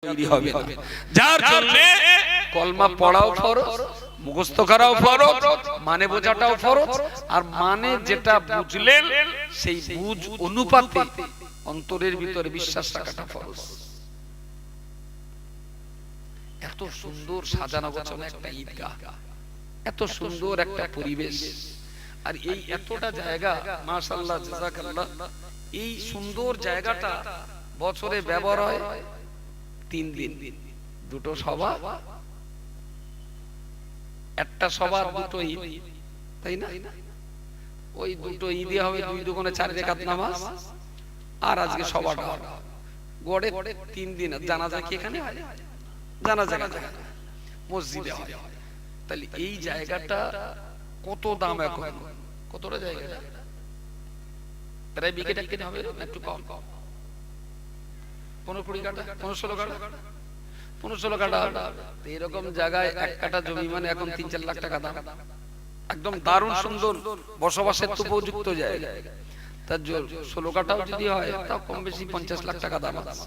তৈরি হবে না। যার জন্য কলমা পড়াও ফরজ, মুখস্থ করাও ফরজ, মানে বোঝাটাও ফরজ। আর মানে যেটা বুঝলেন সেই বুঝ অনুপাতে অন্তরের ভিতরে বিশ্বাস রাখাটা ফরজ। এত সুন্দর সাজানো গোছানো একটা ঈদগাহ, এত সুন্দর একটা পরিবেশ, আর এই এতটা জায়গা, মাশাআল্লাহ জাযাকাল্লাহ। এই সুন্দর জায়গাটা বছরে ব্যবহার হয় 3 দিন, দুটো সভা, একটা সভা, দুটো ঈদ, তাই না? ওই দুটো ঈদে হবে 2 দুগুণে 4 রাকাত নামাজ, আর আজকে সভাটা গড়ে 3 দিন। জানাজা কি এখানে হয়? জানাজা মসজিদে হয়। তাহলে এই জায়গাটা কত দাম এখন? কতটা জায়গাটা? প্রায় বিঘে টাকা হবে, একটু কম, 15-20 কাঠা, 15-16 কাঠা, 15-16 কাঠা। এরকম জায়গায় 1 কাঠা জমি মানে এখন 3-4 লাখ টাকা দাম। একদম দারুণ সুন্দর বসবাসের উপযুক্ত জায়গা। তার 16 কাঠাও যদি হয় তাও কম বেশি 50 লাখ টাকা দাম আছে।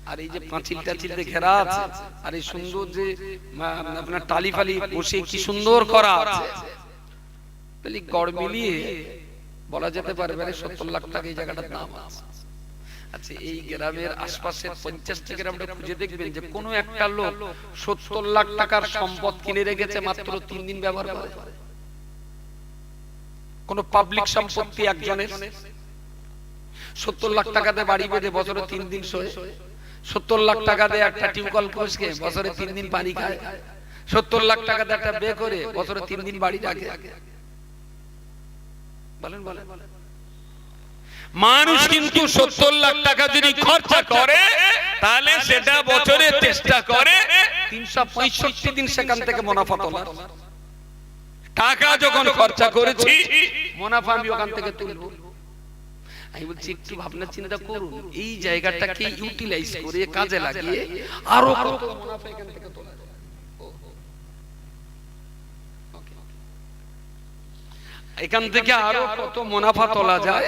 আর এই যে পাঁচিল টাচিলতে ঘেরা আছে, আর এই সুন্দর যে আপনার টালি ফালি বসে কি সুন্দর করা আছে, তাহলে গড় মিলিয়ে বলা যেতে পারে 70 লাখ টাকা এই জায়গাটার দাম আছে। আচ্ছা, এই গ্রামের আশপাশের 50টি গ্রামটা খুঁজে দেখবেন যে কোনো একটা লোক 70 লাখ টাকার সম্পদ কিনে রেখেছে মাত্র 3 দিন ব্যবহার করে। কোন পাবলিক সম্পত্তি একজনের 70 লাখ টাকা দিয়ে বাড়ি বেঁধে বছরে 3 দিন শোয়, 70 লাখ টাকা দিয়ে একটা টিউবওয়েল বসিয়ে বছরে 3 দিন পানি খায়, 70 লাখ টাকা দিয়ে একটা বে করে বছরে 3 দিন বাড়ি রাখে। বলেন বলেন, মানুষ কিন্তু 70 লাখ টাকা যদি খরচা করে তাহলে সেটা বছরে চেষ্টা করে 365 দিন সেখান থেকে মুনাফা তোলার। টাকা যখন খরচা করেছি মুনাফা আমি ওখান থেকে তুলবো। আমি বলছি একটু ভাবনা চিন্তা করুন, এই জায়গাটাকে ইউটিলাইজ করে কাজে লাগিয়ে আরো কত মুনাফা এখান থেকে তোলা যায়। এখান থেকে আরো কত মুনাফা তোলা যায়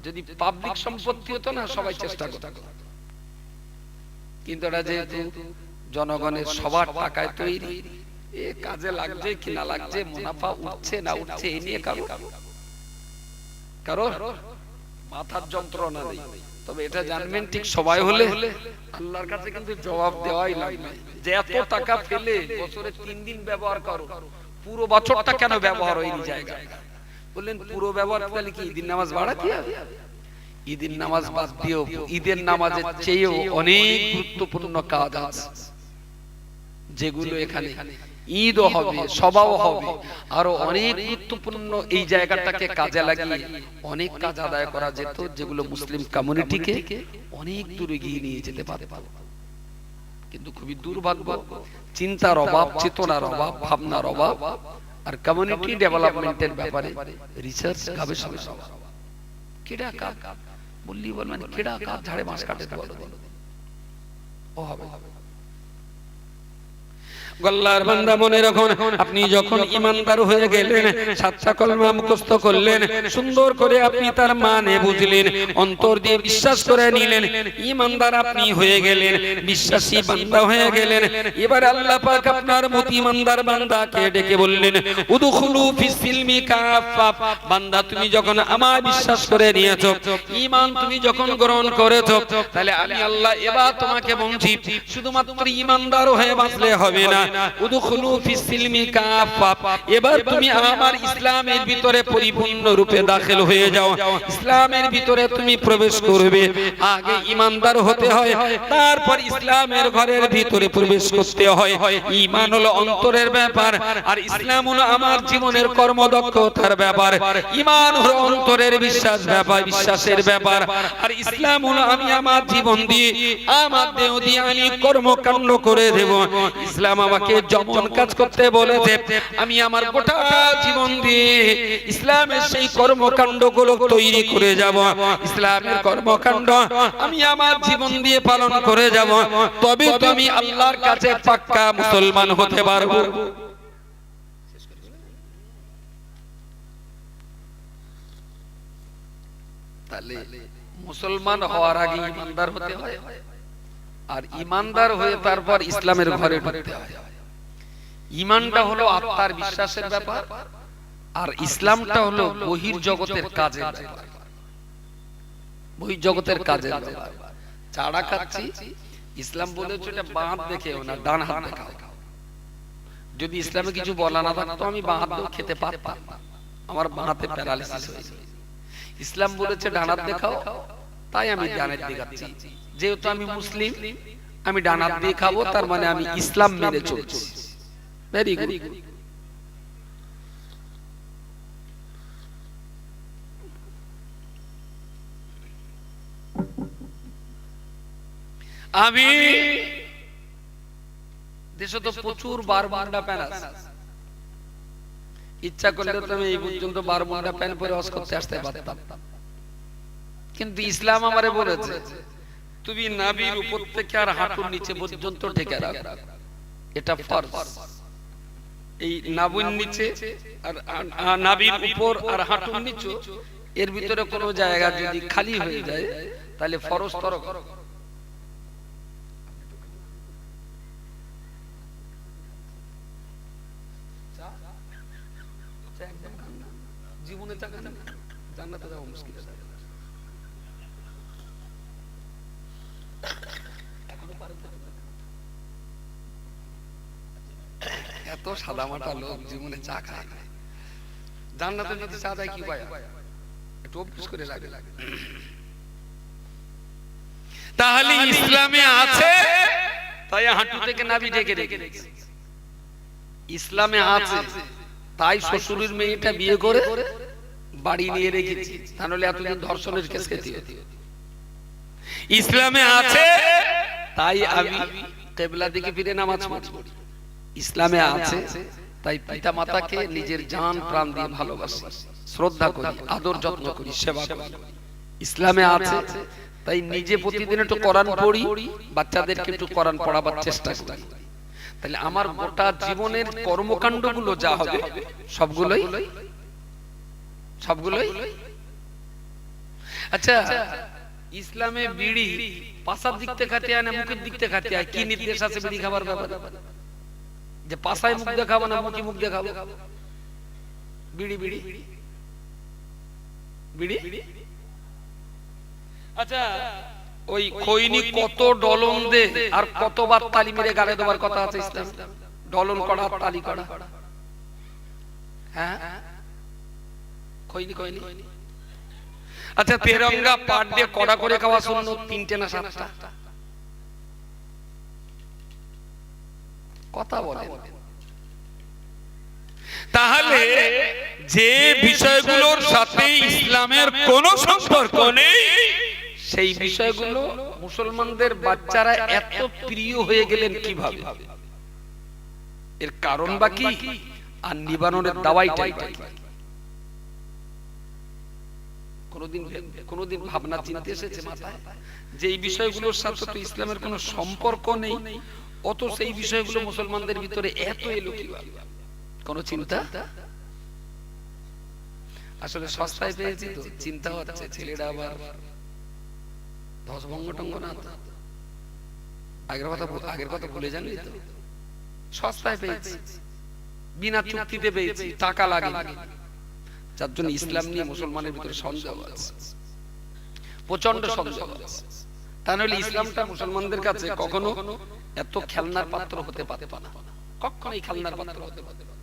যদি পাবলিক সম্পত্তি হতো না, সবাই চেষ্টা করত। কিন্তু এটা যেহেতু জনগণের সবার টাকায় তৈরি, এ কাজে লাগছে কি না লাগছে, মুনাফা উঠছে না উঠছে, এই নিয়ে কারো মাথার যন্ত্রণা নেই। তবে এটা জানবেন, ঠিক সবাই হলে আল্লাহর কাছে কিন্তু জবাব দেওয়াই লাগবে যে এত টাকা ফেলে বছরে 3 দিন ব্যবহার করো, পুরো বছরটা কেন ব্যবহার হয়নি জায়গায়? বললেন পুরো ব্যবহার তাহলে কি ঈদের নামাজ বাড়াতে হবে? ঈদের নামাজ বাদ দিও, ঈদের নামাজের চেয়েও অনেক গুরুত্বপূর্ণ কাজ আছে যেগুলো এখানে ঈদও হবে, সভাও হবে, আরো অনেক গুরুত্বপূর্ণ এই জায়গাটাকে কাজে লাগিয়ে অনেক কাজ আদায় করা যেত, যেগুলো মুসলিম কমিউনিটিকে অনেক দূরে এগিয়ে নিয়ে যেতে পারে। কিন্তু খুবই দুর্ভাগ্য, চিন্তার অভাব, চেতনার অভাব, ভাবনার অভাব, আর কমিউনিটি ডেভেলপমেন্টের ব্যাপারে রিসার্চ গবেষণা অভাব। কেডা কাজ বললি বলবেন, কেডা কাজ ঝাড়ে মাছ কাটে বলো, ও হবে। গল্লার বান্দা মনে রাখুন, আপনি যখন ঈমানদার হয়ে গেলেন, 7টা কলমা মুখস্থ করলেন, সুন্দর করে আপনি তার মানে বুঝলেন, অন্তর দিয়ে বিশ্বাস করে নিলেন, ঈমানদার আপনি হয়ে গেলেন, বিশ্বাসী বান্দা হয়ে গেলেন। এবার আল্লাহ পাক আপনার মত ঈমানদার বান্দাকে ডেকে বললেন, উদখুলু ফিস সিলমি কাফা। বান্দা, তুমি যখন আমার বিশ্বাস করে নিয়েছো, ঈমান তুমি যখন গ্রহণ করেছো, তাহলে আমি আল্লাহ এবার তোমাকে বলছি, শুধুমাত্র ঈমানদার হয়ে বাঁচলে হবে না, উদখুলু ফিস সিলমি কাফা। এবার তুমি আমার ইসলামের ভিতরে পরিপূর্ণ রূপে দাখিল হয়ে যাও, ইসলামের ভিতরে তুমি প্রবেশ করবে। আগে ঈমানদার হতে হয়, তারপর ইসলামের ঘরের ভিতরে প্রবেশ করতে হয়। ঈমান হলো অন্তরের ব্যাপার, আর ইসলাম হলো আমার জীবনের কর্মদক্ষতার ব্যাপার। ঈমান হলো অন্তরের বিশ্বাসের ব্যাপার, আর ইসলাম হলো আমি আমার জীবন দিয়ে, আমার দেহ দিয়ে আমি কর্মকাণ্ড করে দেব। ইসলাম আমাকে যেমন কাজ করতে বলেছে, আমি আমার গোটা জীবন দিয়ে ইসলামের সেই কর্মকাণ্ডগুলো তৈরি করে যাব। ইসলামের কর্মকাণ্ড আমি আমার জীবন দিয়ে পালন করে যাব, তবে তুমি আল্লাহর কাছে পাক্কা মুসলমান হতে পারবো। তাহলে মুসলমান হওয়ার আগে ঈমানদার হতে হয়। আর ইমানদার হয়ে তারপর ইসলামের ঘরে ঢুকতে হয়। ইমানটা হলো আত্মার বিশ্বাসের ব্যাপার, আর ইসলামটা হলো বহির্জগতের কাজের ব্যাপার। বহির্জগতের কাজের ব্যাপার। চাড়া খাচ্ছি, ইসলাম বলেছে এটা বাঁ হাত দেখেও না, ডান হাত দেখাও। যদি ইসলামে কিছু বলা না থাকতো আমি বাঁ হাত দিয়েও খেতে পারতাম, আমার বাঁ হাতে প্যারালাইসিস হয়েছে। ইসলাম বলেছে ডান হাত দেখাও, তাই আমি ডান হাত দেখাচ্ছি। যেহেতু আমি মুসলিম, আমি ডান হাত দিয়ে খাবো, তার মানে আমি ইসলাম মেনে চলছি। Very good. আমি দেশে তো প্রচুর বারমুন্ডা প্যান আছে, ইচ্ছা করলে তো আমি এই পর্যন্ত বারমুন্ডা প্যান পরে ওয়াজ করতে আসতে পারতাম, কিন্তু ইসলাম আমারে বলেছে তুমি নাভির উপর থেকে আর হাঁটুর নিচে পর্যন্ত ঢেকে রাখো, এটা ফরজ। এই নাভির নিচে আর নাভির উপর আর হাঁটুর নিচে এর ভিতরে কোনো জায়গা যদি খালি হয়ে যায় তাহলে ফরজ তরক। জীবনে টাকা না, জান্নাতে যাওয়া মুশকিল। এত সাদামাটা লোক জীবনে চা খায় না, জান্নাতে যদি চা দেয় কি পায়, একটু অভ্যাস করে লাগে। তাহলে ইসলামে আছে তাই হাঁটু থেকে নাভি ঢেকে রেখেছে। ইসলামে আছে তাই শ্বশুরের মেয়েটা বিয়ে করে বাড়ি নিয়ে রেখেছি, তাহলে এতদিন ধর্ষণের কেস খেতে হতো। ইসলামে আছে তাই আমি কিবলা দিকে ফিরে নামাজ পড়ি। ইসলামে আছে তাই পিতা মাতাকে নিজের জান প্রাণ দিয়ে ভালোবাসি, শ্রদ্ধা করি, আদর যত্ন করি, সেবা করি। ইসলামে আছে তাই নিজে প্রতিদিন একটু কোরআন পড়ি, বাচ্চাদেরকে একটু কোরআন পড়াবার চেষ্টা করি। তাহলে আমার গোটা জীবনের কর্মকাণ্ডগুলো যা হবে সবগুলোই আচ্ছা। ইসলামে বিড়ি পাশার দিক থেকে খাতে হয় না মুখের দিক থেকে খাতে হয়? কি নির্দেশ আছে বিড়ি খাবার ব্যাপারে? যে পাশায় মুখ দেখাবো না মুখে মুখ দেখাবো? বিড়ি বিড়ি বিড়ি আচ্ছা, ওই খৈনি কত ডলন দে আর কতবার তালি মেরে গালে দেওয়ার কথা আছে ইসলাম? ডলন করা, তালি করা। হ্যাঁ, খৈনি খৈনি। আচ্ছা, তেরঙ্গা পাট দিয়ে কড়া করে খাওয়া সুন্নত, 3টে না 7টা? কথা বলে। তাহলে যে বিষয়গুলোর সাথে ইসলামের কোনো সম্পর্ক নেই সেই বিষয়গুলো মুসলমানদের বাচ্চারা এত প্রিয় হয়ে গেলেন কিভাবে? এর কারণ বা কি, আর নিবারণের দাওয়াইটাই কি? কোনদিন ভাবনা চিন্তা এসেছে মাথায় যে এই বিষয়গুলোর সাথে তো ইসলামের কোনো সম্পর্ক নেই, অত সেই বিষয়গুলো মুসলমানদের ভিতরে এত এলো কিভাবে? কোন চিন্তা? আসলে সস্তায় পেয়েছি তো চিন্তা হচ্ছে ছেলেরা আবার ধসভঙ্গ টঙ্গ না তো। আগের কথা ভুলে জানি তো, সস্তায় পেয়েছি, বিনা চুক্তিতে পেয়েছি, টাকা লাগে, যার জন্য ইসলাম নিয়ে মুসলমানের ভিতরে সন্দেহ আছে, প্রচন্ড সন্দেহ আছে। তা নইলে ইসলামটা মুসলমানদের কাছে কখনো এত খেলনার পাত্র হতে পারত না, কখনোই খেলনার পাত্র হতে পারত না।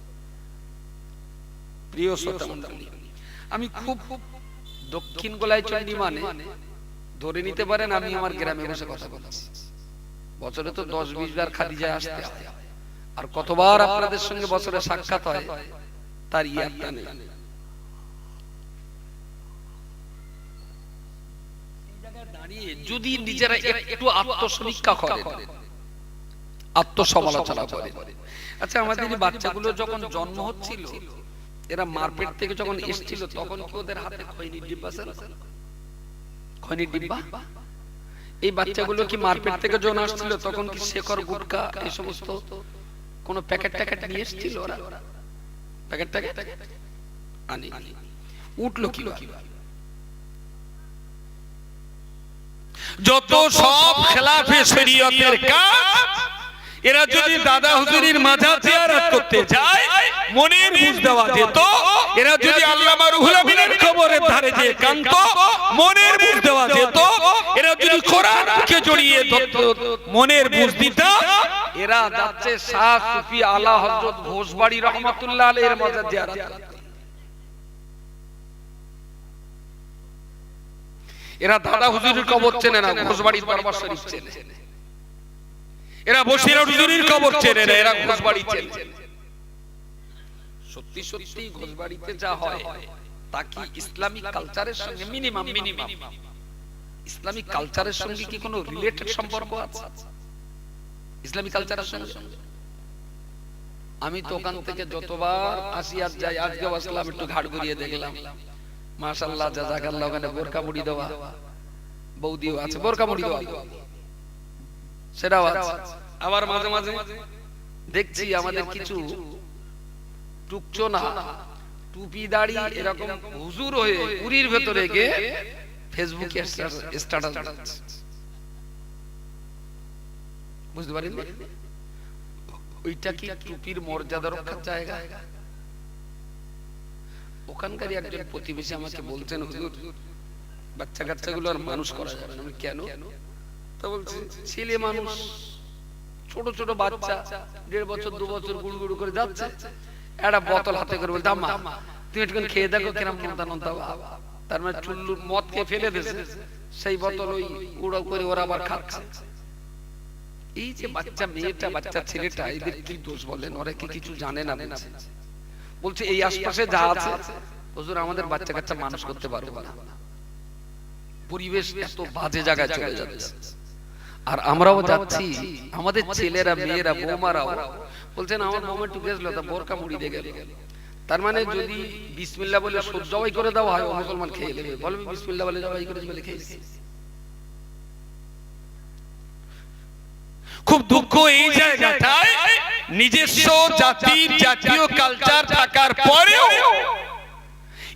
প্রিয় শ্রোতা মণ্ডলী, আমি খুব দক্ষিণ গোলায় চন্ডী মানে ধরে নিতে পারেন আমি আমার গ্রামে বসে কথা বলছি। বছরে তো 10-20 বার খাদিজায় আসতে হয়, আর কতবার আপনাদের সঙ্গে বছরে সাক্ষাৎ হয় তার ইয়াদটা নেই। যদি নিজেরা একটু আত্মসমীক্ষা করেন, আত্মসমালোচনা করেন, আচ্ছা আমাদের বাচ্চাগুলো যখন জন্ম হচ্ছিল, এরা মারপেট থেকে যখন এসেছিল তখন কি ওদের হাতে খৈনির ডিব্বা ছিল? খৈনির ডিব্বা? এই বাচ্চাগুলো কি মারপেট থেকে যখন আসছিল তখন কি শেখর, গুটকা এই সমস্ত কোন প্যাকেট ট্যাকেট নিয়ে এসেছিল? ওরা প্যাকেট ট্যাকেট আনি উঠলো কিভাবে? যত সব খেলাফে শরীয়তের কাজ এরা যদি দাদা হুজুরির মাজার জিয়ারত করতে যায় মনের বুঝ দেওয়া যেত, এরা যদি আল্লামা রুহুল আমিনের কবরের ধারে যে কান্ত মনের বুঝ দেওয়া যেত, এরা যদি কোরআনকে জড়িয়ে ধরত মনের বুঝ দিত। এরা যাচ্ছে শাহ সুফি আলা হযরত ঘোষবাড়ি রহমাতুল্লাহ আলাইহির মাজার জিয়ারত করতে। এরা দাদা হুজুরের কবর চেনে না, ঘোষবাড়ির দরবার শরীফ চেনে। এরা বসিরা হুজুরের কবর চেনে না, এরা ঘোষবাড়ি চেনে। সত্যি সত্যি ঘোষবাড়িতে যা হয় তা কি ইসলামিক কালচারের সঙ্গে মিনিমাম ইসলামিক কালচারের সঙ্গে কি কোনো রিলেটেড সম্পর্ক আছে ইসলামিক কালচারের সঙ্গে? আমি তো ওখান থেকে যতবার আসি আর যাই, আজকে আসলাম একটু ঘাট ঘুরিয়ে দেখলাম, মাশাআল্লাহ জাযাকাল্লাহ, ওখানে বোরকা মুড়ি দেওয়া বৌদিও আছে, বোরকা মুড়ি দেওয়া সেটাও আছে। আবার মাঝে মাঝে দেখছি আমাদের কিছু টুকচো না টুপি দাড়ি এরকম হুজুর হয়ে পুরীর ভেতরে গিয়ে ফেসবুকে স্ট্যাটাস দিচ্ছে। বুঝতে পারেন ওইটা কি টুপির মর্যাদা রক্ষার জায়গা? ওখানকার একজন প্রতিবেশী আমাকে বলছেন, হুজুর বাচ্চা কাচ্চাগুলো আর মানুষ করা যাবে না। আমি কেন? তা বলছে ছেলে মানুষ, ছোট ছোট বাচ্চা 1.5 বছর 2 বছর গুড় গুড় করে যাচ্ছে, একটা বোতল হাতে করে বলতে আম্মা তুমি একটু খেয়ে দেখো কিরম নন্তা। তার মানে চুল্লুর মদ খেয়ে ফেলে দিয়েছে, সেই বোতল ওই উড়ো করে ওরা আবার খাচ্ছে। এই যে বাচ্চা মেয়েটা বাচ্চা ছেলেটা, এদের কি দোষ বলেন? ওরা কি কিছু জানে না? বলছে এই আশপাশে যা আছে হুজুর আমাদের বাচ্চা কাচ্চা মানুষ করতে পারবো না, পরিবেশ এত বাজে জায়গায় চলে যাচ্ছে। আর আমরাও যাচ্ছি, আমাদের ছেলেরা মেয়েরা বৌমারাও বলছেন আমার বৌমা একটু গেছিল তা বোরকা মুড়ি দিয়ে গেল। তার মানে যদি বিসমিল্লাহ বলে জবাই করে দেওয়া হয় ও মুসলমান খেয়ে নেবে, বলবে বিসমিল্লাহ বলে জবাই করে বলে খেয়েছে। খুব দুঃখ এই জায়গাটায়, নিজস্ব জাতির জাতীয় কালচার থাকার পরেও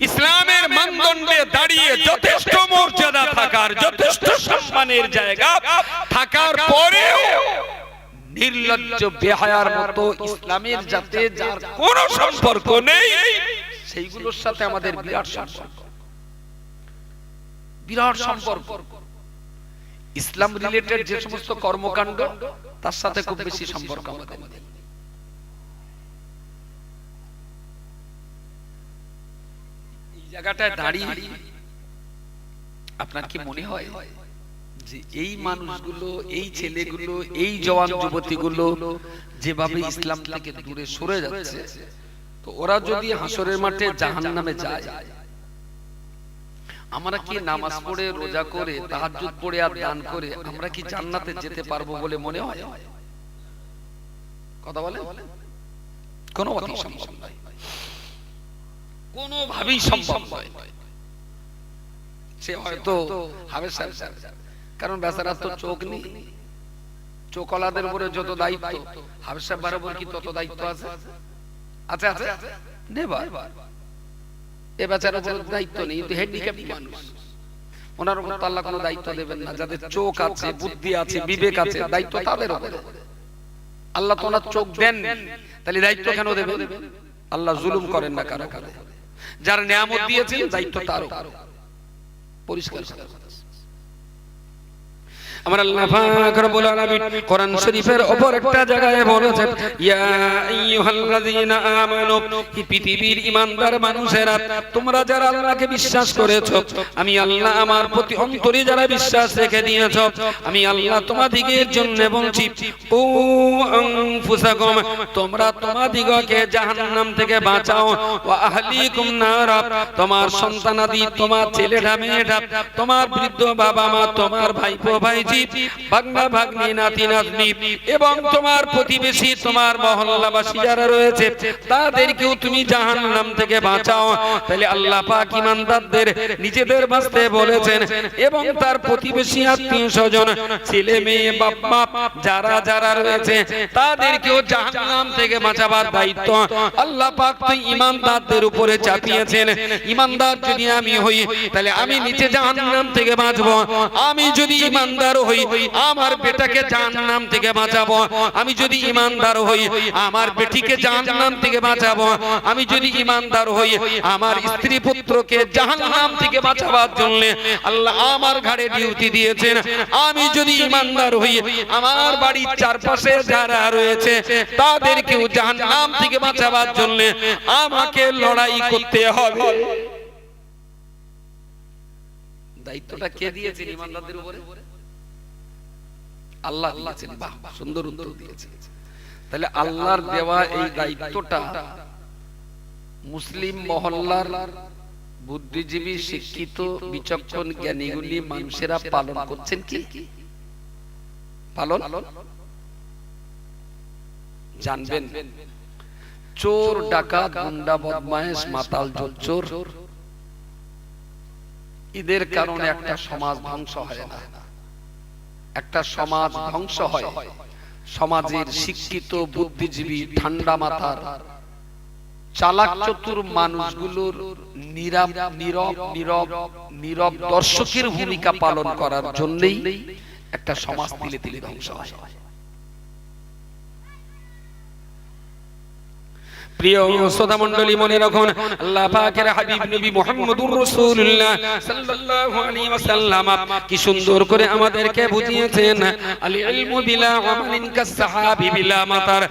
ইসলামের মানদণ্ডে দাঁড়িয়ে যথেষ্ট মর্যাদা থাকার, যথেষ্ট সম্মানের জায়গা থাকার পরেও নির্লজ্জ বেহায়ার মতো ইসলামের সাথে যার কোনো সম্পর্ক নেই সেইগুলোর সাথে আমাদের বিরাট সম্পর্ক। ইসলাম রিলেটেড যে সমস্ত কর্মকাণ্ড তার সাথে খুব বেশি সম্পর্ক আমাদের। এই জায়গাটায় দাঁড়িয়ে আপনার কি মনে হয় যে এই মানুষগুলো, এই ছেলেগুলো, এই জওয়ান যুবতীগুলো যেভাবে ইসলাম থেকে দূরে সরে যাচ্ছে, তো ওরা যদি হাসরের মাঠে জাহান্নামে যায়, আমরা কি নামাজ পড়ে রোজা করে তাহাজ্জুদ পড়ে আর দান করে আমরা কি জান্নাতে যেতে পারবো বলে মনে হয়? কথা বলেন? কোনোভাবেই সম্ভব নয়, কোনোভাবেই সম্ভব নয়। সে হয়তো হাবেশ সাহেব, কারণ বেচারা তো চোখ নেই, চোখওয়ালাদের উপরে যত দায়িত্ব হাবেশ সাহেব বরাবর কি তত দায়িত্ব আছে? আছে আছে নেবার এ বেচারার উপর দায়িত্ব নেই, কিন্তু হ্যান্ডিক্যাপ মানুষ, ওনার উপর তো আল্লাহ কোনো দায়িত্ব দেবেন না। যাদের চোখ আছে, বুদ্ধি আছে, বিবেক আছে, দায়িত্ব তাদের উপরে। আল্লাহ তো ওনার চোখ দেন, তাহলে দায়িত্ব কেন দেবেন? আল্লাহ জুলুম করেন না কারো কারো, যার নিয়ামত দিয়েছেন দায়িত্ব তারও। পরিষ্কার আমার আল্লাহ পাক রব্বুল আলামিন কোরআন শরীফের উপর একটা জায়গায় বলেছেন, ইয়া আইয়ুহাল্লাযীনা আমানু, হে পৃথিবীর ঈমানদার মানুষেরা, তোমরা যারা আল্লাহকে বিশ্বাস করেছো, আমি আল্লাহ আমার প্রতি অন্তরে যারা বিশ্বাস রেখে দিয়েছো, আমি আল্লাহ তোমাদিগের জন্য বলছি, ও আনফুসাকুম, তোমরা তোমাদিগকে জাহান্নাম থেকে বাঁচাও, ওয়া আহলিকুম নার, তোমার সন্তানাদি, তোমার ছেলেটা মেয়েটা, তোমার বৃদ্ধ বাবা মা, তোমার ভাইপো ভাই ভাইজি, ভাগনা ভাগ্নি, নাতি নাতনি এবং তোমার প্রতিবেশী, তোমার মহল্লাবাসী যারা রয়েছে তাদেরকেও তুমি জাহান্নাম থেকে বাঁচাও। তাহলে আল্লাহ পাক ঈমানদারদের নিজেদের বাঁচতে বলেছেন এবং তার প্রতিবেশী, আত্মীয় স্বজন, ছেলে মেয়ে, বাপ মা যারা যারা রয়েছে তাদেরকেও জাহান্নাম থেকে বাঁচাবার দায়িত্ব আল্লাহ পাক তো ঈমানদারদের উপরে চাপিয়েছেন। ঈমানদার যদি আমি হই তাহলে আমি নিচে জাহান্নাম থেকে বাঁচবো। আমি যদি ঈমানদার হই আমার বেটাকে জাহান্নাম থেকে বাঁচাবো। আমি যদি ঈমানদার হই আমার বেটিকে জাহান্নাম থেকে বাঁচাবো। আমি যদি ঈমানদার হই আমার স্ত্রী পুত্রকে জাহান্নাম থেকে বাঁচাবার জন্য আল্লাহ আমার ঘাড়ে ডিউটি দিয়েছেন। আমি যদি ঈমানদার হই আমার বাড়ির চারপাশে যারা রয়েছে তাদেরকেও জাহান্নাম থেকে বাঁচাবার জন্য আমাকে লড়াই করতে হবে। দায়িত্বটা কে দিয়েছেন ঈমানদারদের উপরে? আল্লাহ দিয়েছেন। বাহ, সুন্দর উত্তর দিয়েছেন। তাহলে আল্লাহর দেওয়া এই দায়িত্বটা মুসলিম মহল্লার বুদ্ধিজীবী, শিক্ষিত, বিচক্ষণ, জ্ঞানীগুলি মানুষেরা পালন করছেন কি? পালন জানবেন। চোর, ডাকাত, গুন্ডা, বদমাইশ, মাতাল, জোচ্চোর এদের কারণে একটা সমাজ ধ্বংস হয় না। একটা সমাজ ধ্বংস হয় সমাজের শিক্ষিত, বুদ্ধিজীবী, ঠান্ডা মাথার, চালাক চতুর মানুষগুলোর নীরব দর্শকের ভূমিকা পালন করার জন্যই একটা সমাজ তিলে তিলে ধ্বংস হয়। প্রিয় শ্রোতা মণ্ডলী, মনে রাখুন আল্লাহ পাকের হাবিব নবী মুহাম্মদুর রাসূলুল্লাহ সাল্লাল্লাহু আলাইহি ওয়াসাল্লাম কি সুন্দর করে আমাদেরকে বুঝিয়েছেন, আল ইলমু বিলা আমালিন কাসসাহাবি বিলা মাতার।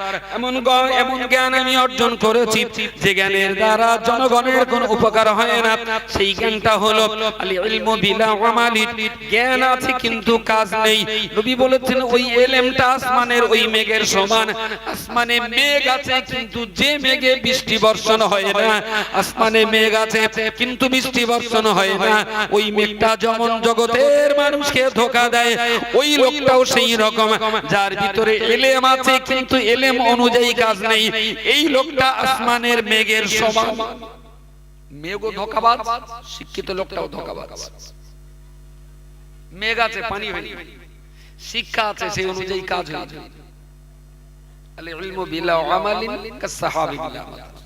এমন জ্ঞান আমি অর্জন করেছি যে জ্ঞানের দ্বারা জনগণের কোনো উপকার হয় না। সেই জ্ঞানটা হলো আল ইলমু বিলা আমালি। জ্ঞান আছে কিন্তু কাজ নেই। নবী বলেছেন ওই ইলমটা আসমানের ওই মেঘের সমান। আসমানে মেঘ আছে কিন্তু যে বৃষ্টি বর্ষণ হয় না। আসমানে মেঘ আছে কিন্তু বৃষ্টি বর্ষণ হয় না। ওই মেঘটা যেমন জগতের মানুষকে ধোঁকা দেয়, ওই লোকটাও সেই রকম, যার ভিতরে ইলম আছে কিন্তু ইলম অনুযায়ী কাজ নেই, এই লোকটা আসমানের মেঘের সমান। মেঘও ধোঁকাবাজ, শিক্ষিত লোকটাও ধোঁকাবাজ। মেঘ আছে, পানি হয়নি, শিক্ষা আছে, সেই অনুযায়ী কাজ হয়। আল-ইলমু বিলা আমালিন কাসসাহাবি বিলা মাতার।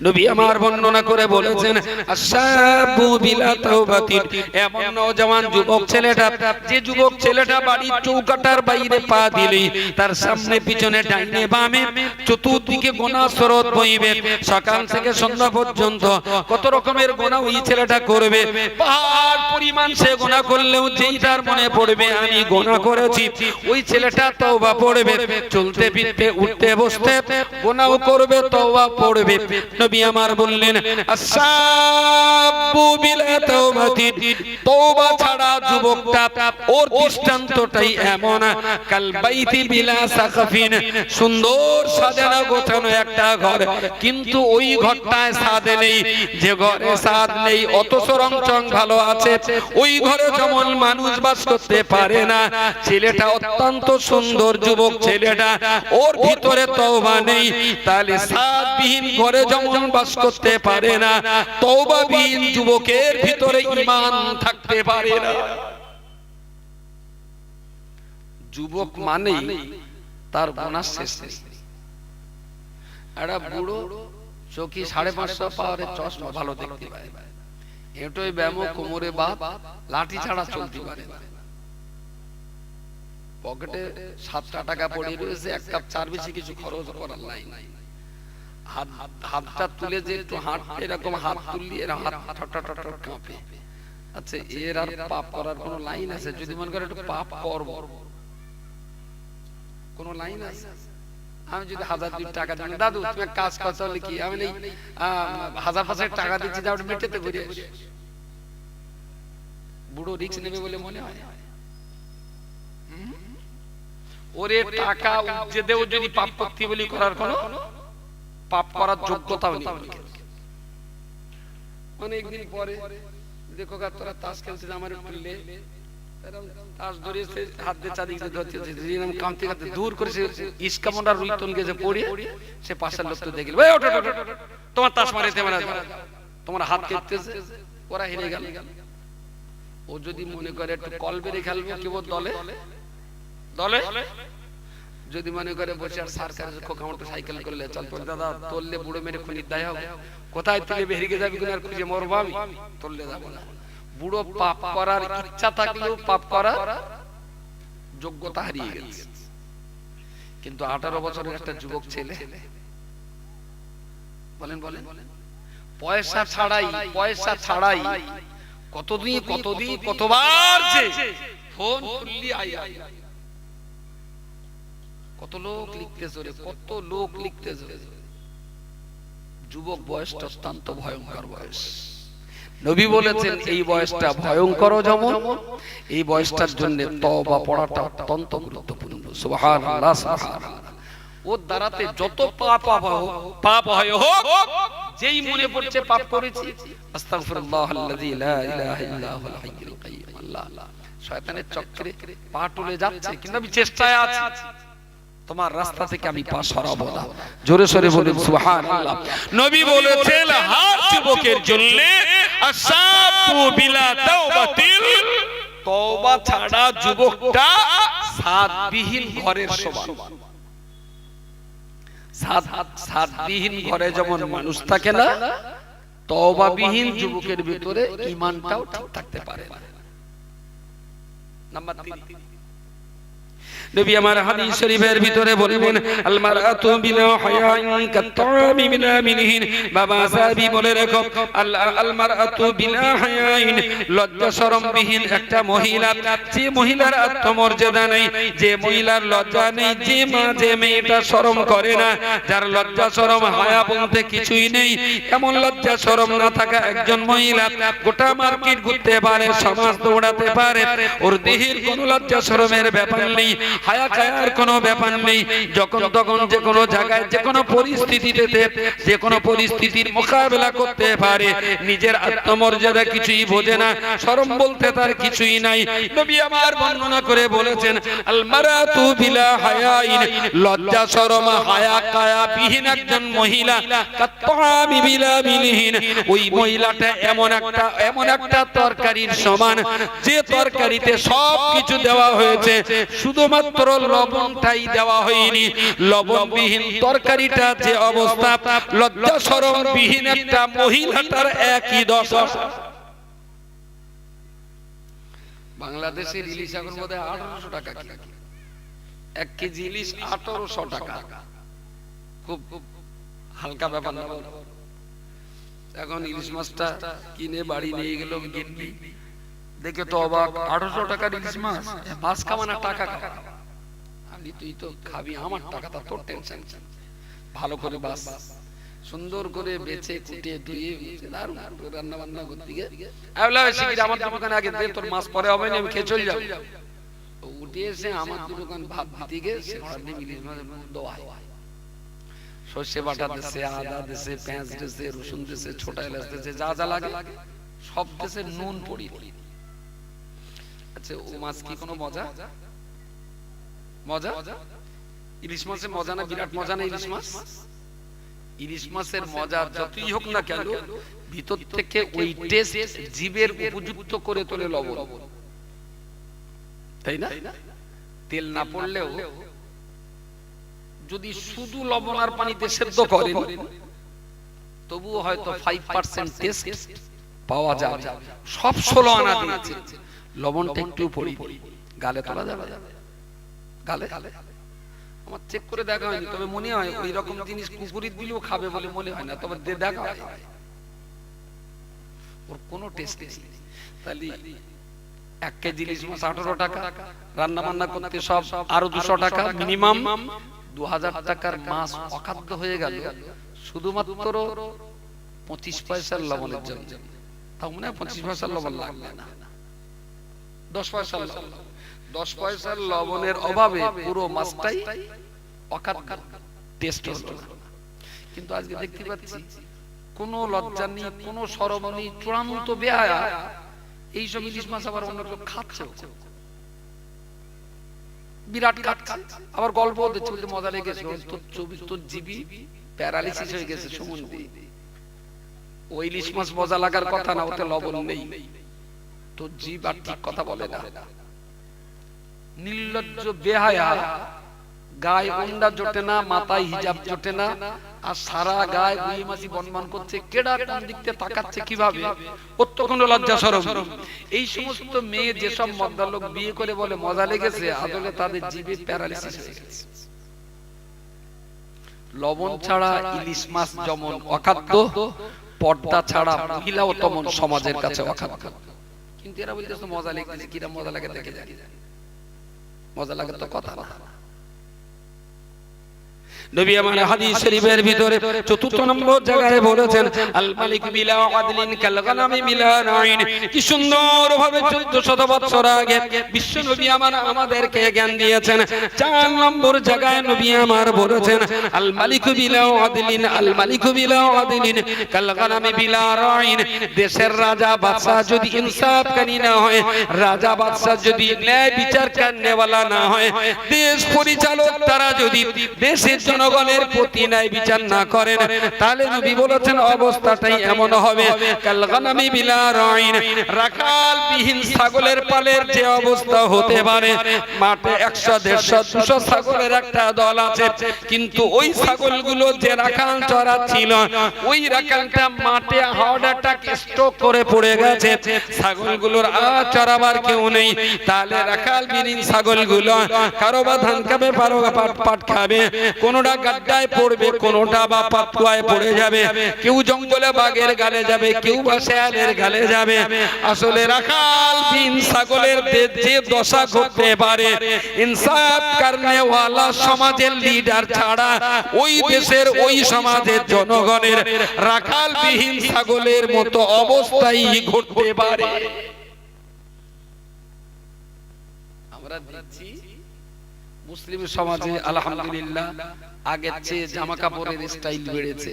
নবী আমার বর্ণনা করে বলেছেন, আশাবু বিলা তাওবাতিন। এমন নওজওয়ান যুবক ছেলেটা, যে যুবক ছেলেটা বাড়ির চৌকাটার বাইরে পা দিলেই তার সামনে পিছনে ডাইনে বামে চতুর্দিকে গুনাহ স্রোত বইবে। সকাল থেকে সন্ধ্যা পর্যন্ত কত রকমের গুনাহ ওই ছেলেটা করবে। পাহাড় পরিমাণ সে গুনাহ করলেও যেই তার মনে পড়বে আমি গুনাহ করেছি, ওই ছেলেটা তওবা পড়বে। চলতে ফিরতে উঠতে বসতে গুনাহ করবে, তওবা পড়বে। নবী আমার বললেন, আশাবু বিলা তাওবাতিন। তওবা ছাড়া যুবকটা, ওর দৃষ্টান্তটাই এমন, কাল বাইতি বিলা সাকফিন। সুন্দর সাজানো গোছানো একটা ঘর, কিন্তু ওই ঘরটায় ছাদ নেই। যে ঘরে ছাদ নেই অথচ রংচং ভালো আছে, ওই ঘরে যেমন মানুষ বাস করতে পারে না। ছেলেটা অত্যন্ত সুন্দর যুবক ছেলেটা, ওর ভিতরে তওবা নেই, তাহলে ছাদবিহীন ঘরে যেমন বাস করতে পারে না, তওবাবিহীন যুবকের ভিতরে ঈমান থাকতে পারে না। যুবক মানে তার গুনাহ শেষ নেই। একটা বুড়ো চোখে 550 পাওয়ারের চশমা, ভালো দেখতে পায়, এটোই ব্যামো, কোমরে বাত, লাঠি ছাড়া চলতে পারে না। পকেটে 7টা টাকা পড়ে রয়েছে, এক কাপ চার বেশি কিছু খরচ করার নাই। হাতটা তুলে যে একটু হাত, এরকম হাত তুললি এর হাত ঠট কাঁপে। আচ্ছা, এর আর পাপ করার কোন লাইন আছে? যদি মনে করে একটু পাপ করব, কোন লাইন আছে? আমি যদি 1000 টাকা দিই, দাদু তুমি কাজ করতে হলে কি আমি এই 1000 টাকা দিচ্ছি, যাও মেটেতে ঘুরে আসি। বুড়ো রিস্ক নেবে বলে মনে হয়? ওরে টাকা উজ্জে দেও যদি পাপ করতে বলি, করার কোনো পাপ করার যোগ্যতাও নেই। অনেকদিন পরে দেখো তোরা তাস খেলছিস, আমার একটু লে, তাস ধরেছে হাত দিয়ে চাদিকে ধরতে এরকম কামতে কামতে দূর করে সে ইস্কামন্ডা রুইতন গেছে পড়ে সে পাশের লোক তো দেখল, ওই ওঠো ওঠো তোমার তাস মারিতে মারা তোমার হাত কেটেছে, ওরা হেরে গেল। ও যদি মনে করে একটু কল বেড়ে খেলবো কেবল দলে দলে, যদি মনে করে বসে আর সরকারের খোকা মোটর সাইকেল করলে চল তোর দাদা তোললে বুড়ো মেরে খুনির দায় হবে, কোথায় তুলে বেরিয়ে যাবি কিনা আর খুঁজে মরবো আমি, তোললে যাবো না। বুড়ো পাপ করার ইচ্ছা থাকলেও পাপ করার যোগ্যতা হারিয়ে গেছে। কিন্তু 18 বছরের একটা যুবক ছেলে, বলেন বলেন, পয়সা ছাড়াই কতদিন কতবার যে ফোন খুললি কত লোক লিখতেছে রে, কত লোক লিখতেছে। যুবক বয়সটা অত্যন্ত ভয়ঙ্কর বয়স। নবী বলেছেন এই বয়সটা ভয়ঙ্কর, যেমন এই বয়সটার জন্য তওবা পড়াটা অত্যন্ত গুরুত্বপূর্ণ। সুবহানাল্লাহ সুবহানাল্লাহ। ওর দ্বারাতে যত পাপ হয় হোক, যেই মনে পড়ছে পাপ করেছি, আস্তাগফিরুল্লাহাল্লাযী লা ইলাহা ইল্লা হুয়াল হাইয়ুল কাইয়্যুম, আল্লাহ শয়তানের চক্রে পা টুলে যাচ্ছে, কিন্তু আমি চেষ্টায় আছি তোমার রাস্তা থেকে আমি পা সরাবো না। জোরে সরে বলুন সুবহানাল্লাহ। নবী বলেছেন হার যুবকের জন্য আসাবু বিলা তাওবাতিল, তওবা ছাড়া যুবকটা সাদবিহীন ঘরের সমান। সাদবিহীন ঘরে যেমন মানুষ থাকে না, তওবাবিহীন যুবকের ভিতরে ঈমানটাও ঠিক থাকতে পারে না। নাম্বার 3, নবী আমার হাদিস শরীফের ভিতরে বলেন আল মারআতু বিলা হায়াইন কাত্তামি বিলা মিনহিন। বাবা সাহাবী বলে রাখো আল মারআতু বিলা হায়াইন, লজ্জা শরম বিহীন একটা মহিলা, যে মহিলার আত্মমর্যাদা নেই, যে মহিলার লজ্জা নেই, যে মা যে মেয়েটা শরম করে না, যার লজ্জা শরম হায়া বলতে কিছুই নেই, এমন লজ্জা শরম না থাকা একজন মহিলা গোটা মার্কেট ঘুরতে পারে, সমাজ দৌড়াতে পারে, ওর দেহের কোনো লজ্জা শরমের ব্যাপার নেই, হায়া কায়ার কোনো ব্যাপার নেই। যখন তখন যে কোনো জায়গায় যে কোনো পরিস্থিতিতে যে কোনো পরিস্থিতির মোকাবেলা করতে পারে, নিজের আত্মমর্যাদা কিছুই বোঝে না, শরম বলতে তার কিছুই নাই। নবী আমার বর্ণনা করে বলেছেন আল মারাতু বিলা হায়াইন, লজ্জা শরম হায়া কায়া বিহীন একজন মহিলা কাত্তামি বিলা মিনহিন, ওই মহিলাটা এমন একটা তরকারির সমান, যে তরকারিতে সব কিছু দেওয়া হয়েছে, শুধুমাত্র লবণটাই দেওয়া হয়নি। লবণবিহীন তরকারিটা যে অবস্থা, লজ্জা শরম বিহীন একটা মহিলাটার একই দশা। বাংলাদেশের ইলিশ এখন বোধহয় 1800 টাকা, 1 কেজি ইলিশ 1800 টাকা, খুব হালকা ব্যাপার না। এখন ইলিশ মাছটা কিনে বাড়ি নিয়ে গেল গিন্নি, দেখে তো অবাক, 1800 টাকার ইলিশ মাছ, মাছ কামানোর টাকা আমি, তুই তো খাবি আমার টাকাটা, তোর টেনশন, ভালো করে বাস সুন্দর করে বেচে কুটিয়ে ধুয়ে দারুণ রান্না বান্না করতে গিয়ে আমার দোকানে আগে দে, তোর মাছ পরে হবে না, আমি খেয়ে চলে যাবো। উঠে এসে আমার দোকান ভাত দিতে গিয়ে ইলিশ মাছের দোয়া, সর্ষে বাটা দিছে, আদা দিছে, পেঁয়াজ দিছে, রসুন দিছে, ছোট এলাচ দিছে, যা যা লাগে সব দিছে, নুন পড়ি। আচ্ছা, ও মাছ কি কোনো মজা? ইলিশ মাছের মজা না বিরাট মজা না ইলিশ মাছ? ইলিশ মাছের মজা যতই হোক না কেন, ভিতর থেকে ওই টেস্ট জিভের উপযুক্ত করে তোলে লবণ, তাই না? তেল না পড়লেও যদি শুধু লবণ আর পানিতে সেদ্ধ করেন, তবুও হয়তো 5% টেস্ট পাওয়া যায়। সব 16 আনা দিয়েছে, লবণটা একটু পড়ি, গালে তোলা যাবে, গালে আমার চেক করে দেখা হয়নি, তবে মনে হয় ওই রকম জিনিস কুকুরির দিলেও খাবে বলে মনে হয় না, তবে দেখা হয় ওর কোনো টেস্ট নেই। তাহলে 1 কেজি ইলিশ মাছ 18 টাকা, রান্না বান্না করতে সব আরো 200 টাকা, মিনিমাম 2000 টাকার মাছ অখাদ্য হয়ে গেল শুধুমাত্র 25 পয়সার লবণের জন্য। তাও মনে হয় 25 পয়সার লবণ লাগবে না, 10 পয়সার লবণ। 10 পয়সার লবণের অভাবে পুরো মাছটাই অখাদ্য, টেস্ট হলো না। কিন্তু আজকে দেখতে পাচ্ছি কোনো লজ্জা নেই, কোনো শরম নেই, চূড়ান্ত বেহায়া, এইসব ইলিশ মাছ আবার অন্য কেউ খাচ্ছে। বিরাট খাচ্ছে, আবার গল্প দিচ্ছে, বলতে মজা লেগেছে, তোর জিবি প্যারালিসিস হয়ে গেছে সুমন্দি। ওই ইলিশ মাছ মজা লাগার কথা না, ওতে লবণ নেই, তোর জিব আর ঠিক কথা বলে না। নির্লজ্জ বেহায়া, গায়ে ওন্ডা জোটে না, মাথায় হিজাব জোটে না, আর সারা গায়ে গুই মাছি বনমান করছে, কেডা কোন দিক থেকে তাকাচ্ছে কিভাবে, ওর তো কোনো লজ্জা শরম। এই সমস্ত মেয়ে যেসব মদ্দালোক বিয়ে করে বলে মজা লেগেছে, আসলে তাদের জিভে প্যারালিসিস হয়ে গেছে। লবণ ছাড়া ইলিশ মাছ যেমন অখাদ্য, পর্দা ছাড়া মহিলাও তেমন সমাজের কাছে অখাদ্য। কিন্তু এরা বলতেছে মজা লেগেছে, কিরা মজা লাগে দেখে জানি, মজা লাগে তো কথা না। নবী আমার হাদিস শরীফের ভিতরে ৪র্থ নম্বর জায়গায় বলেছেন, আল মালিক বিলা আদলিন কাল গানামি বিলা নাইন। কি সুন্দর ভাবে ১৪০০ বছর আগে বিশ্ব নবী আমার আমাদেরকে জ্ঞান দিয়েছেন। ৪ নম্বর জায়গায় নবী আমার বলেছেন, আল মালিক বিলা আদলিন, আল মালিক বিলা আদলিন কাল গানামি বিলা রাইন। দেশের রাজা বাদশা যদি ইনসাফকারী না হয়, রাজা বাদশা যদি ন্যায় বিচার করনেওয়ালা না হয়, দেশ পরিচালক তারা যদি দেশের জনগণের প্রতি ন্যায় বিচার না করেন, তাহলে নবী বলেছেন অবস্থাটাই এমন হবে, কাল গানামি বিলা রাইন। রাখাল বিহীন ছাগলের পালের যে অবস্থা হতে পারে, মাঠে ১০০, ১৫০, ২০০ ছাগলের একটা দল আছে, কিন্তু ওই ছাগলগুলো যে রাখাল চড়াচ্ছিল, ওই রাখালটা মাঠে হার্ট অ্যাটাক স্ট্রোক করে পড়ে গেছে, ছাগলগুলোর আর চড়াবার কেউ নেই। তাহলে রাখাল বিহীন ছাগলগুলো কারো বা ধান খাবে, কারো বা পাট খাবে, কোনটা গাড্ডায় পড়বে, কোনটা বা পাতকুয়ায় পড়ে যাবে, কেউ জঙ্গলে বাঘের গালে যাবে, কেউ বা শেয়ালের গালে যাবে। আসলে রাখাল বিন ছাগলের যে দশা ঘটতে পারে, ইনসাফ করনে ওয়ালা সমাজের লিডার ছাড়া ওই দেশের ওই সমাজের জনগণের রাখাল বিহীন ছাগলের মতো অবস্থাই ঘটতে পারে। আমরা দেখছি মুসলিম সমাজে আলহামদুলিল্লাহ আগের চেয়ে জামা কাপড়ের স্টাইল বেড়েছে,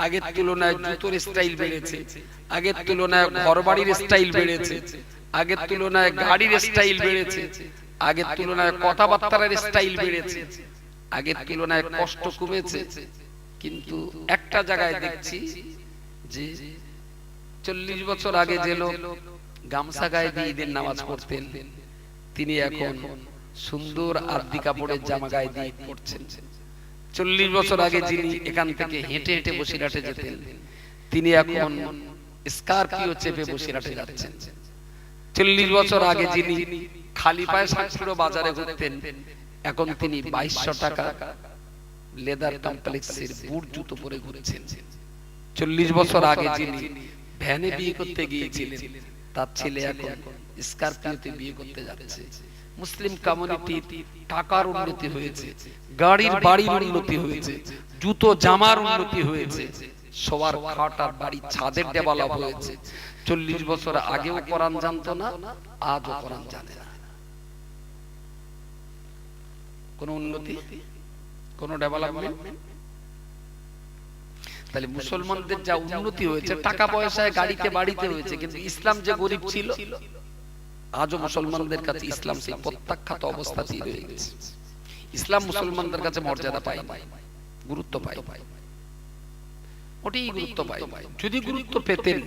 আগের তুলনায় জুতোর স্টাইল বেড়েছে, আগের তুলনায় ঘরবাড়ির স্টাইল বেড়েছে, আগের তুলনায় গাড়ির স্টাইল বেড়েছে, আগের তুলনায় কথাবার্তার স্টাইল বেড়েছে, আগের তুলনায় কষ্ট কমেছে। কিন্তু একটা জায়গায় দেখছি যে ৪০ বছর আগে যে লোক গামছা গায়ে দিয়ে ঈদের নামাজ পড়তেন, তিনি এখন সুন্দর আদি কাপড়ের জামা গায়ে দিয়ে পড়ছেন। ৪০ বছর আগে যিনি এখান থেকে হেঁটে হেঁটে বসিরহাটে যেতেন, তিনি এখন স্করপিও চেপে বসিরহাটে যাচ্ছেন। ৪০ বছর আগে যিনি খালি পায়ে সাতপুর বাজারে ঘুরতেন, এখন তিনি ২২০০ টাকা লেদার কমপ্লেক্সের বুট জুতো পরে ঘুরছেন। ৪০ বছর আগে যিনি ভ্যানে বিয়ে করতে গিয়েছিলেন, তার ছেলে এখন স্করপিওতে বিয়ে করতে যাচ্ছে। মুসলিম কমিউনিটির টাকার উন্নতি হয়েছে, গাড়ির বাড়ির উন্নতি হয়েছে, জুতো জামার উন্নতি হয়েছে, সবার খাট আর বাড়ি ছাদের ডেভেলপ হয়েছে। ৪০ বছর আগেও কোরআন জানতো না, আজও কোরআন জানে না। কোন উন্নতি, কোন ডেভেলপমেন্ট। তাহলে মুসলমানদের যা উন্নতি হয়েছে টাকা পয়সায় গাড়িতে বাড়িতে হয়েছে, কিন্তু ইসলাম যে গরিব ছিল, আজও মুসলমানদের কাছে ইসলাম সেই প্রত্যাখ্যাত অবস্থাতেই রয়ে গেছে। ইসলাম মুসলমানদের কাছে মর্যাদা পায়, গুরুত্ব পায়, ওটাই গুরুত্ব পায়। যদি গুরুত্ব পেতেন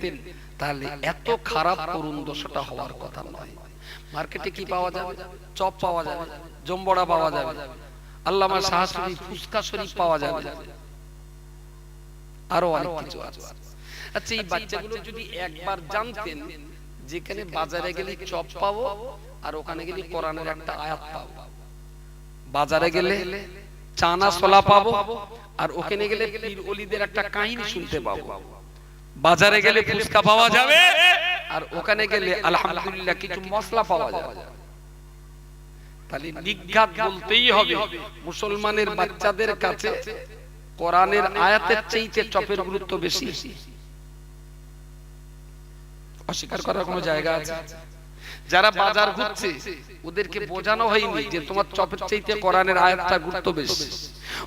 তাহলে এত খারাপ করুণ দশাটা হওয়ার কথা নয়। মার্কেটে কি পাওয়া যাবে? চপ পাওয়া যাবে, জম্বড়া পাওয়া যাবে, আল্লামা শাহ শরীফ ফুসকা শরীফ পাওয়া যাবে, আরো অনেক কিছু আছে। আচ্ছা, এই বাচ্চাগুলো যদি একবার জানতেন যেখানে বাজারে গেলে চপ পাবো আর ওখানে গেলে কোরআনের একটা আয়াত পাবো, বাজারে গেলে চানা ছোলা পাবো আর ওখানে গেলে পীর ওলিদের একটা কাহিনী শুনতে পাবো, বাজারে গেলে ফুসকা পাওয়া যাবে আর ওখানে গেলে আলহামদুলিল্লাহ কিছু মশলা পাওয়া যাবে। তাহলে নিঘাত বলতেই হবে মুসলমানের বাচ্চাদের কাছে কোরআনের আয়াতের চাইতে চপের গুরুত্ব বেশি। অস্বীকার করার কোনো জায়গা আছে? যারা বাজার ঘুরছে ওদেরকে বোঝানো হয়নি যে তোমার চপের চাইতে কোরআনের আয়াতটা গুরুত্ব বেশি।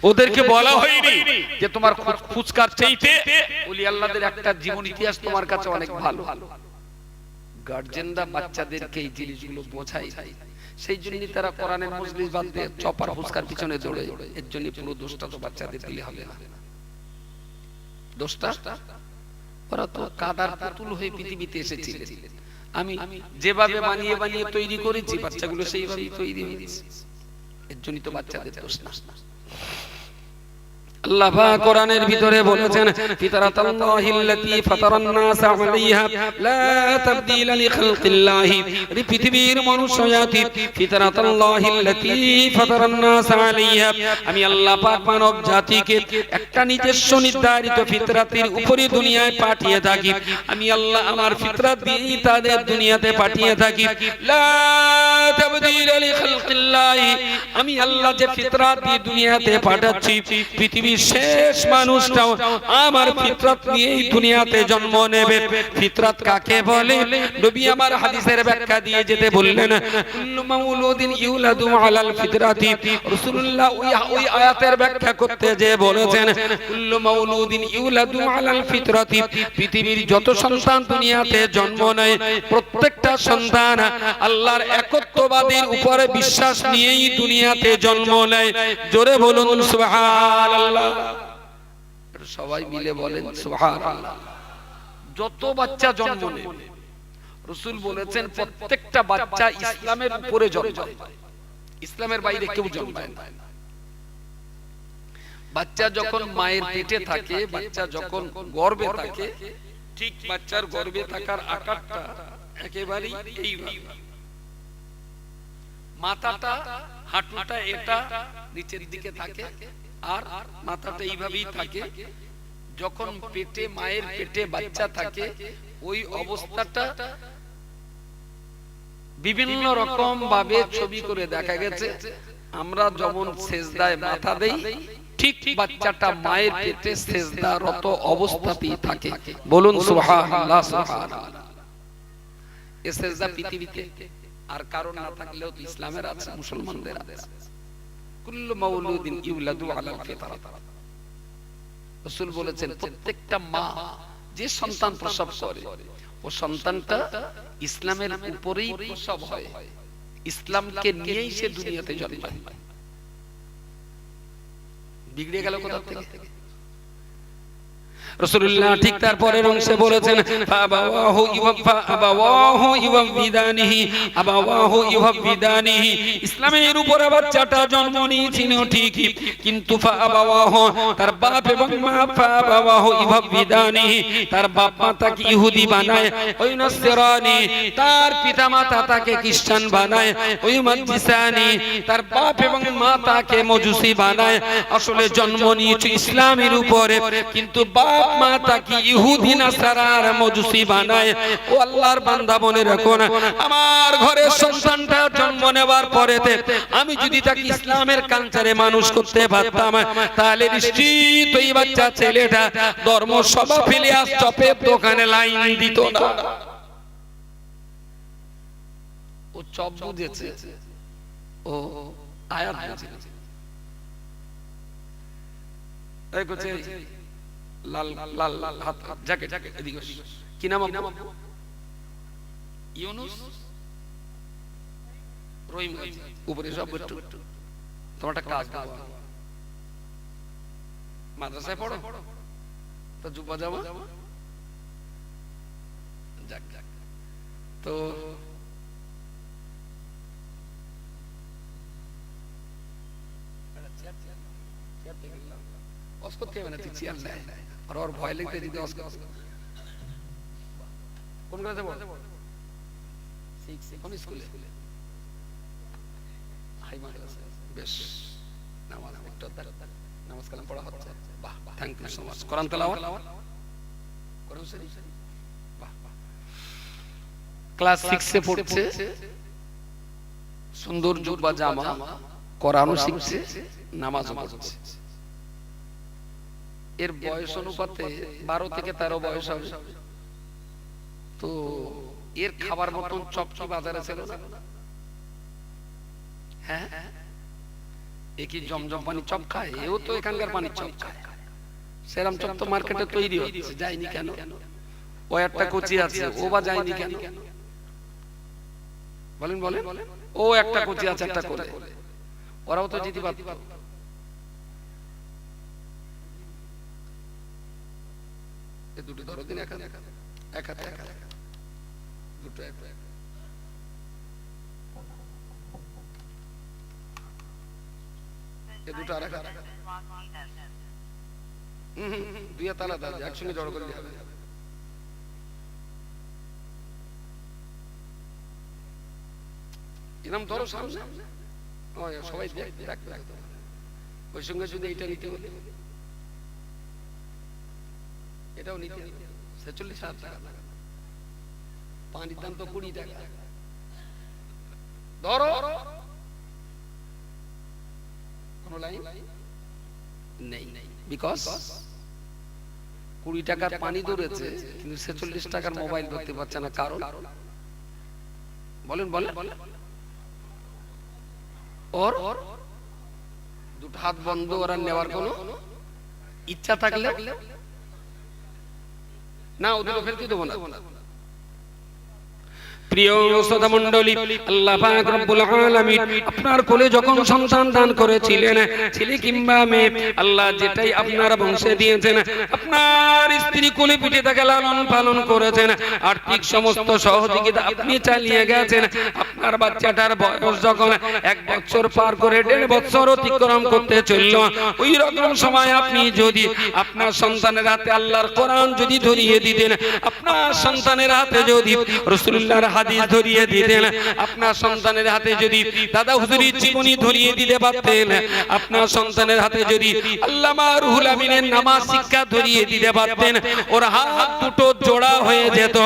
ওদেরকে বলা হয়নি যে তোমার ফুচকার চাইতে ওলি আল্লাহদের একটা জীবন ইতিহাস তোমার কাছে অনেক ভালো। গার্জেনরা বাচ্চাদেরকে এই জিনিসগুলো বোঝায়, সেই জন্য তারা কোরআনের মজলিস বাদ দিয়ে চপার ফুসকার পিছনে দৌড়ে। এর জন্য পুরো দোষটা তো বাচ্চাদের দিলে হবে না। দোষটা ওরা তো কাদার পুতুল হয়ে পৃথিবীতে এসেছিলেন। আমি যেভাবে বানিয়ে বানিয়ে তৈরি করেছি বাচ্চাগুলো সেইভাবেই তৈরি হয়েছে। এর জন্য তো বাচ্চাদের দোষ না। আল্লাহ পাক কোরআনের ভিতরে বলেছেন ফিতরাতাল্লাহিল্লাতী ফাতারান নাস আলাইহা লা তাবদীলা লিখালকিল্লাহি। পৃথিবীর মানুষ জাতি ফিতরাতাল্লাহিল্লাতী ফাতারান নাস আলাইহা, আমি আল্লাহ পাক মানব জাতিকে একটা নিজস্ব নির্ধারিত ফিতরাতের উপরে দুনিয়ায় পাঠিয়ে থাকি। আমি আল্লাহ আমার ফিতরাত দিয়ে তাদের দুনিয়াতে পাঠিয়ে থাকি। লা তাবদীলা লিখালকিল্লাহি, আমি আল্লাহ যে ফিতরাত দিয়ে দুনিয়াতে পাঠাচ্ছি পৃথিবীর শেষ মানুষটাও আমার ফিতরাত নিয়েই দুনিয়াতে জন্ম নেবে। ফিতরাত কাকে বলে? নবী আমার হাদিসের ব্যাখ্যা দিয়ে যেতে বললেন কুল্লু মাউলুদিন ইউলাদু আলাল ফিতরাতি। রাসূলুল্লাহ ওই আয়াতের ব্যাখ্যা করতে যে বলেছেন কুল্লু মাউলুদিন ইউলাদু আলাল ফিতরাতি, পৃথিবীর যত সন্তান দুনিয়াতে জন্ম নেয় প্রত্যেকটা সন্তান আল্লাহর একত্ববাদের উপরে বিশ্বাস নিয়েই দুনিয়াতে জন্ম নেয়। জোরে বলুন সুবহানাল্লাহ। সবাই মিলে বলেন সুবহানাল্লাহ। যত বাচ্চা জন্ম নেয় রাসূল বলেছেন প্রত্যেকটা বাচ্চা ইসলামের উপরে জন্মায়, ইসলামের বাইরে কেউ জন্মায় না। বাচ্চা যখন মায়ের পেটে থাকে, বাচ্চা যখন গর্ভে থাকে, ঠিক বাচ্চার গর্ভে থাকার আকারটা একেবারে এইভাবে, মাথাটা হাঁটুটা এটা নিচের দিকে থাকে আর মাথাটা এইভাবেই থাকে। যখন পেটে মায়ের পেটে বাচ্চা থাকে ওই অবস্থাটা বিভিন্ন রকম ভাবে ছবি করে দেখা গেছে। আমরা যেমন সেজদায় মাথা দেই ঠিক বাচ্চাটা মায়ের পেটে সেজদারত অবস্থাতেই থাকে। বলুন সুবহানাল্লাহ সুবহানাল্লাহ। এই সেজদা পৃথিবীতে আর কারণ না থাকলেও তো ইসলামের আছে, মুসলমানদের আছে। কুল্লু মাউলুদিন ইউলাদু আলাল ফিতরাত। রাসূল বলেছেন প্রত্যেকটা মা যে সন্তান প্রসব করে ও সন্তানটা ইসলামের উপরেই প্রসব হয়, ইসলামকে নিয়েই সে দুনিয়াতে জন্মায়। বিগড়ে গেল কোথা থেকে? রাসূলুল্লাহ ঠিক তার পরের অংশে বলেছেন ফাবাওয়াহু ইউহাবিদানিহি। ইসলামের উপরে বাচ্চাটা জন্ম নিয়েছিল ঠিকই, কিন্তু ফাবাওয়াহু তার বাপ এবং মা ফাবাওয়াহু ইউহাবিদানিহি, তার বাপ মা তাকে ইহুদি বানায়, ওই নসরানি তার পিতামাতা তাকে খ্রিস্টান বানায়, ওই মাজিসানি তার বাপ এবং মা তাকে মজুসি বানায়। আসলে জন্ম নিয়েছে ইসলামের উপরে, কিন্তু বাপ মা তাকে ইহুদি নাসারার মজুসি বানায়। ও আল্লাহর বান্দা মনে রাখো না, আমার ঘরের সন্তানটা জন্ম নেওয়ার পরেতে আমি যদি তাকে ইসলামের কালচারে মানুষ করতে পারতাম তাহলে নিশ্চিত ওই বাচ্চা ছেলেটা ধর্ম সভা ফেলে আস চপের দোকানে লাইন দিত না। ও চপ বুঝেছে, ও আয়াত বুঝেছে। এই কোচে লাল লাল লাল হাত জ্যাকেট এদিকে কি নাম আপনার? ইউনুস রহিম উপরে সব একটু তোমার একটা কাজ দাও, মাদ্রাসায় পড়ো তো জুব্বা জামা যাক যাক। তো অস্কতে মানে তুই চেয়ার নেয় আর ওর ভয় লাগতে দিতে কোন ক্লাসে পড়ো? 6 কোন স্কুলে? হাই মাদ্রাসা। বেশ, নামাজ কালাম পড়া হচ্ছে। বাহ, থ্যাংক ইউ সো মাচ। কোরআন তেলাওয়াত কোরআন শরীফ, বাহ বাহ। ক্লাস 6 এ পড়ছে, সুন্দর জুব্বা জামা, কোরআনও শিখছে, নামাজও পড়ছে। এর বয়স অনুপাতে 12 থেকে 13 বয়স হবে। তো এর খাবার মতন চপচপ বাজারে ছিল না? হ্যাঁ, একই জমজম পানি চপ খায়, এও তো এখানকার পানি চপ খায়। সেরাম চপ তো মার্কেটে তৈরি হচ্ছে, যায়নি কেন? ও একটা কোচি আছে, ও বা যায়নি কেন? বলেন বলেন। ও একটা কোচি আছে একটা কোলে, ওরাও তো যেতে পারত। এই দুটো ধরো দিন, এক হাতে এক হাতে দুটো এক, এই দুটো আর এক হাতে, দুই হাত আলাদা, একসঙ্গে জড়ো করলে হবে। এরকম ধরো সামনে, সবাই দেখবে। ওই সঙ্গে যদি এইটা নিতে হলে এটাও নিতে 46,000 টাকা, পানির দাম তো 20 টাকা। ধরো কোনো লাইন নেই, বিকজ 20 টাকার পানি ধরেছে কিন্তু 46 টাকার মোবাইল ধরতে পারছে না। কারণ বলেন বলেন, ওর দুটো হাত বন্ধ, ওরা নেওয়ার কোনো ইচ্ছা থাকলে না, ওদের ফেলতে দেবো না। প্রিয় শ্রোতা মণ্ডলী, আল্লাহ পাক রব্বুল আলামিন আপনার কোলে যখন সন্তান দান করেছিলেন, ছেলে কিংবা মেয়ে, আল্লাহ যেটাই আপনার বংশে দিয়েছেন, আপনার স্ত্রী কোলে পিঠে তাকে লালন পালন করেছেন, আর্থিক সমস্ত সহযোগিতা আপনি চালিয়ে গেছেন। আপনার বাচ্চাটার বয়স যখন 1 বছর পার করে 1.5 বছর অতিক্রম করতে চলল, ওই রকম সময় আপনি যদি আপনার সন্তানের হাতে আল্লাহর কোরআন যদি ধরিয়ে দিতেন, আপনার সন্তানের হাতে যদি রাসূলুল্লাহর হাদিস ধরিয়ে দিতেন, আপনার সন্তানের হাতে যদি দাদা হুজুরের জীবনী ধরিয়ে দিতে পারতেন, আপনার সন্তানের হাতে যদি আল্লামা রুহুল আমিনের নামাজ শিক্ষা ধরিয়ে দিতে পারতেন, ওর হাত দুটো জোড়া হয়ে যেত।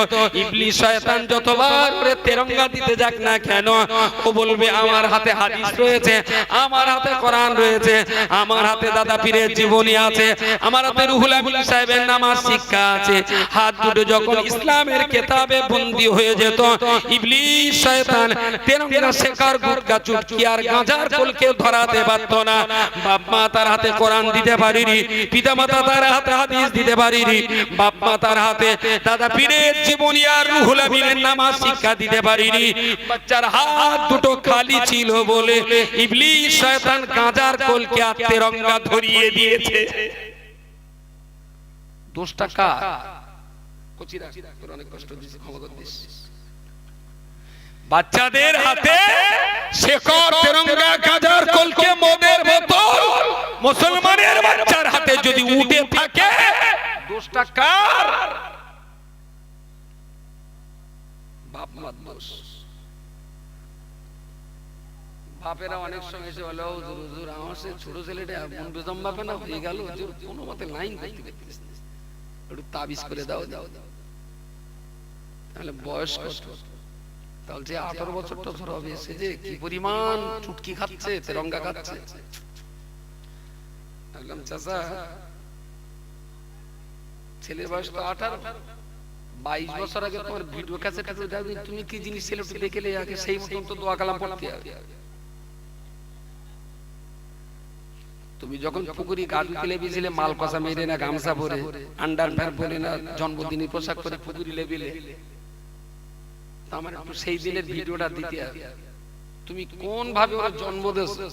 ইবলিস শয়তান যতবার করে তেরঙ্গা দিতে যাক না কেন, ও বলবে আমার হাতে হাদিস রয়েছে, আমার হাতে কোরআন রয়েছে, আমার হাতে দাদা পীরের জীবনী আছে, আমার হাতে রুহুল আমিন সাহেবের নামাজ শিক্ষা আছে। হাত দুটো যখন ইসলামের কিতাবে বন্দী হয়ে যেত, ইবলিস শয়তান তেরঙ্গা শেখার গুটকা চুটকি আর গাঁজার কলকে ধরাতে পারত না। বাপ মা তার হাতে কোরআন দিতে পারিনি, পিতা মাতা তার হাতে হাদিস দিতে পারিনি, বাপ মা তার হাতে দাদা পীরের জীবনী আর রুহুল আমিনের নামাজ শিক্ষা দিতে পারিনি। বাচ্চার হাত দুটো খালি ছিল বলে ইবলিস শয়তান গাঁজার কলকে আর তেরঙ্গা ধরিয়ে দিয়েছে। দোষটা কার? কচিরা তোর অনেক কষ্ট দিয়েছে, ক্ষমা করে দিস। বাচ্চাদের হাতে শেকড় তেরঙ্গা গাজার কলকে মদের বোতল মুসলমানের বাচ্চার হাতে যদি উঠে থাকে, দোষটা কার? বাপ মার দোষ। বাপেরা অনেক সময় এসে বলে, হুজুর হুজুর আমার সে ছোট ছেলেটা মন বেদম বাপে না হয়ে গেল, হুজুর কোনো মতে লাইন করতে পারতিস না, একটু তাবিজ করে দাও দাও দাও। তাহলে বয়স কত? তাহলে যে 18 বছর টছর হবে, সে যে কি পরিমাণ চুটকি খাচ্ছে, তেরঙ্গা খাচ্ছে। বললাম চাচা ছেলের বয়স তো 18, 22 বছর আগে তোমার ভিডিও ক্যাসেট তুমি কি জিনিস ছিল একটু দেখলে আগে, সেই মতন তো দোয়া কালাম পড়তে হবে। তুমি যখন পুকুরি গাড়ি তুলে বিছিলে মাল কষা মেরে না, গামছা পরে, আন্ডারপ্যান্ট পরে না, জন্মদিনের পোশাক পরে পুকুরি লেবেলে, আমার একটু সেই দিনের ভিডিওটা দিতে হবে। তুমি কোন ভাবে ওর জন্ম দিয়েছো,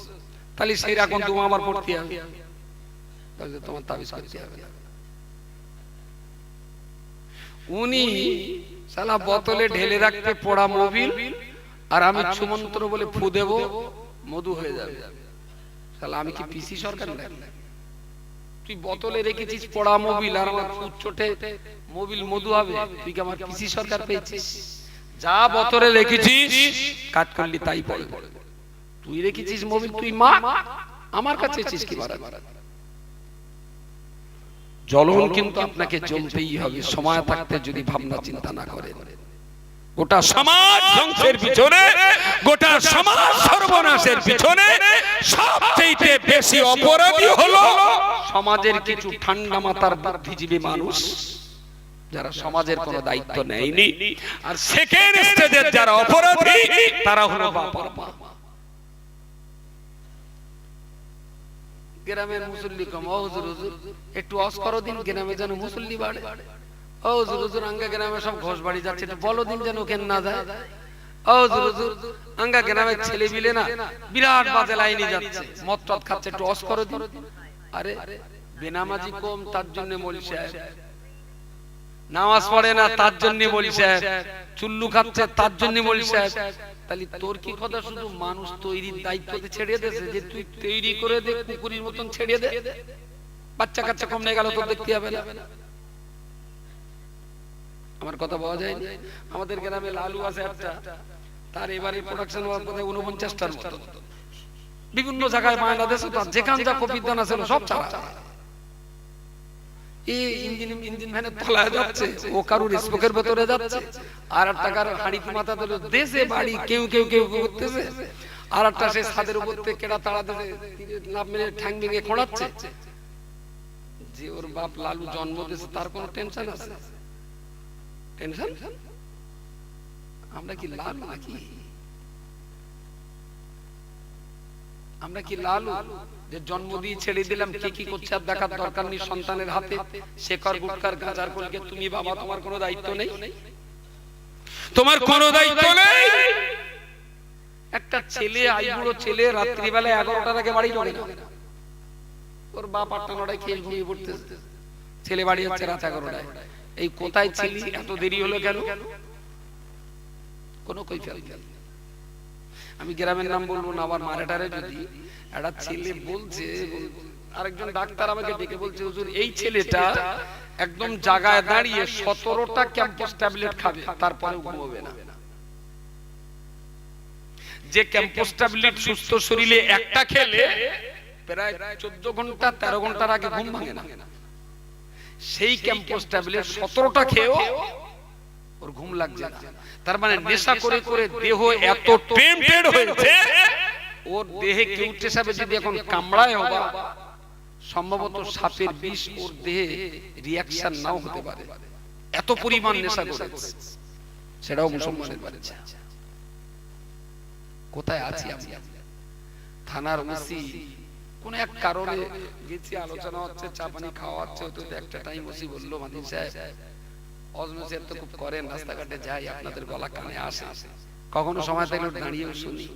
তাহলে সেই রকম তুমি আমার পড়তে হবে, তাহলে তোমার তাবিজ করতে হবে। উনি শালা বোতলে ঢেলে রাখতে পড়া মোবিল, আর আমি সুমন্ত্র বলে ফু দেব, মধু হয়ে যাবে। শালা আমি কি পিসি সরকার নাকি? তুই বোতলে রেখেছিস পড়া মোবিল, আর আমার ফুট চোটে মোবিল মধু হবে? তুই কি আমার পিসি সরকার পেয়েছিস? যা বোতলে রেখেছিস কাজ করলি তাই পড়ে। তুই রেখেছিস মোবিল, তুই মা আমার কাছে এসেছিস কি মারা? জ্বলন কিন্তু আপনাকে জ্বলতেই হবে, সময় থাকতে যদি ভাবনা চিন্তা না করে। গোটা সমাজ ধ্বংসের পিছনে, গোটা সমাজ সর্বনাশের পিছনে সবচেয়ে বেশি অপরাধী হলো সমাজের কিছু ঠান্ডা মাথার বুদ্ধিজীবী মানুষ, যারা সমাজের কোনো দায়িত্ব নেয়নি। আর সেকেন্ড স্টেজের যারা অপরাধী, তারা হলো বাবার মা। গ্রামের মুসল্লি কম, ও হুজুর হুজুর একটু অস করো দিন, গ্রামে যেন মুসল্লি বাড়ে। ও হুজুর হুজুর আঙ্গা গ্রামে সব ঘোষ বাড়ি যাচ্ছে, বলো দিন যেন ওখানে না যায়। ও হুজুর আঙ্গা গ্রামের ছেলে বিলে না বিরাট বাজে লাইনে যাচ্ছে, মদ টদ খাচ্ছে, একটু অস করে দিন। আরে বেনামাজি কম তার জন্য মৌলভী সাহেব, নামাজ পড়ে না তার জন্য মৌলভী সাহেব, চুল্লু খাচ্ছে তার জন্য মৌলভী সাহেব। তাহলে তোর কি কথা শুধু মানুষ তৈরির দায়িত্বতে ছেড়ে দিয়েছে যে তুই তৈরি করে দে, কুকুরের মতন ছেড়ে দে, বাচ্চা কাচ্চা কম নিয়ে গেল তোর দেখতে হবে না। আমার কথা বলা যায় না। আমাদের গ্রামে লালু আছে একটা, তার এবারে প্রোডাকশন হওয়ার কথা 49টার মতো, বিভিন্ন জায়গায় বাংলাদেশে তার যেখান যা কপিদান আছে সব চালা। এই ইঞ্জিন ভ্যানে তলায় যাচ্ছে, ও কারুর স্পোকের ভেতরে যাচ্ছে, আর একটা কারো হাড়িতে মাথা ধরে দেশে বাড়ি কেউ করতেছে, আর একটা সে ছাদের উপর থেকে কেডা তাড়া দিতে লাভ মেরে ঠ্যাং ভেঙে খোঁড়াচ্ছে। যে ওর বাপ লালু জন্ম দিয়েছে তার কোনো টেনশন আছে? টেনশন? আমরা কি লালু নাকি? আমরা কি লালু যে জন্ম দিয়ে ছেড়ে দিলাম, কে কি করছে আর দেখার দরকার নেই সন্তানের হাতে? শেখর গুটকার গাঁজার কলকে তুমি বাবা, তোমার কোনো দায়িত্ব নেই, তোমার কোনো দায়িত্ব নেই। একটা ছেলে আইবুড়ো ছেলে রাত্রিবেলায় 11টার আগে বাড়ি ঢোকে না, ওর বাপ 8টা 9টায় খেয়ে ঘুমিয়ে পড়তেছে, ছেলে বাড়ি হচ্ছে রাত 11টায়। এই কোথায় ছিলি, এত দেরি হলো কেন? কোনো কৈফিয়ত নেই। আমি গ্রামের নাম বলবো না, আবার মারাটারে যদি একটা ছেলে বলছে, আরেকজন ডাক্তার আমাকে ডেকে বলছে হুজুর এই ছেলেটা একদম জায়গায় দাঁড়িয়ে 17টা ক্যাম্পাস ট্যাবলেট খাবে তারপরে ঘুমাবে না। যে ক্যাম্পাস ট্যাবলেট সুস্থ শরীরে একটা খেলে প্রায় 14 ঘন্টা 13 ঘন্টার আগে ঘুম ভাঙে না, সেই ক্যাম্পাস ট্যাবলেট 17টা খেয়েও ওর ঘুম লাগছে না। তার মানে নেশা করে করে দেহ এত টেম্পটেড হয়েছে, ওর দেহে কেউ হিসাবে যদি এখন কামড়ায় হবে, সম্ভবত সাপের বিষ ওর দেহে রিঅ্যাকশন নাও হতে পারে, এত পরিমাণ নেশা করেছে। সেটাও মুসলমানের বাড়িতে। কোথায় আছি আমি? থানার ওসি কোন এক কারণে গেছি, আলোচনা হচ্ছে, চা পানি খাওয়া হচ্ছে, তো একটা টাইম ওসি বললো মাদিন সাহেব অজনসিয়াত তো খুব করেন, রাস্তাঘাটে যাই আপনাদের গলা কানে আসে, কখনো সময় থাকলে দাঁড়িয়েও শুনি।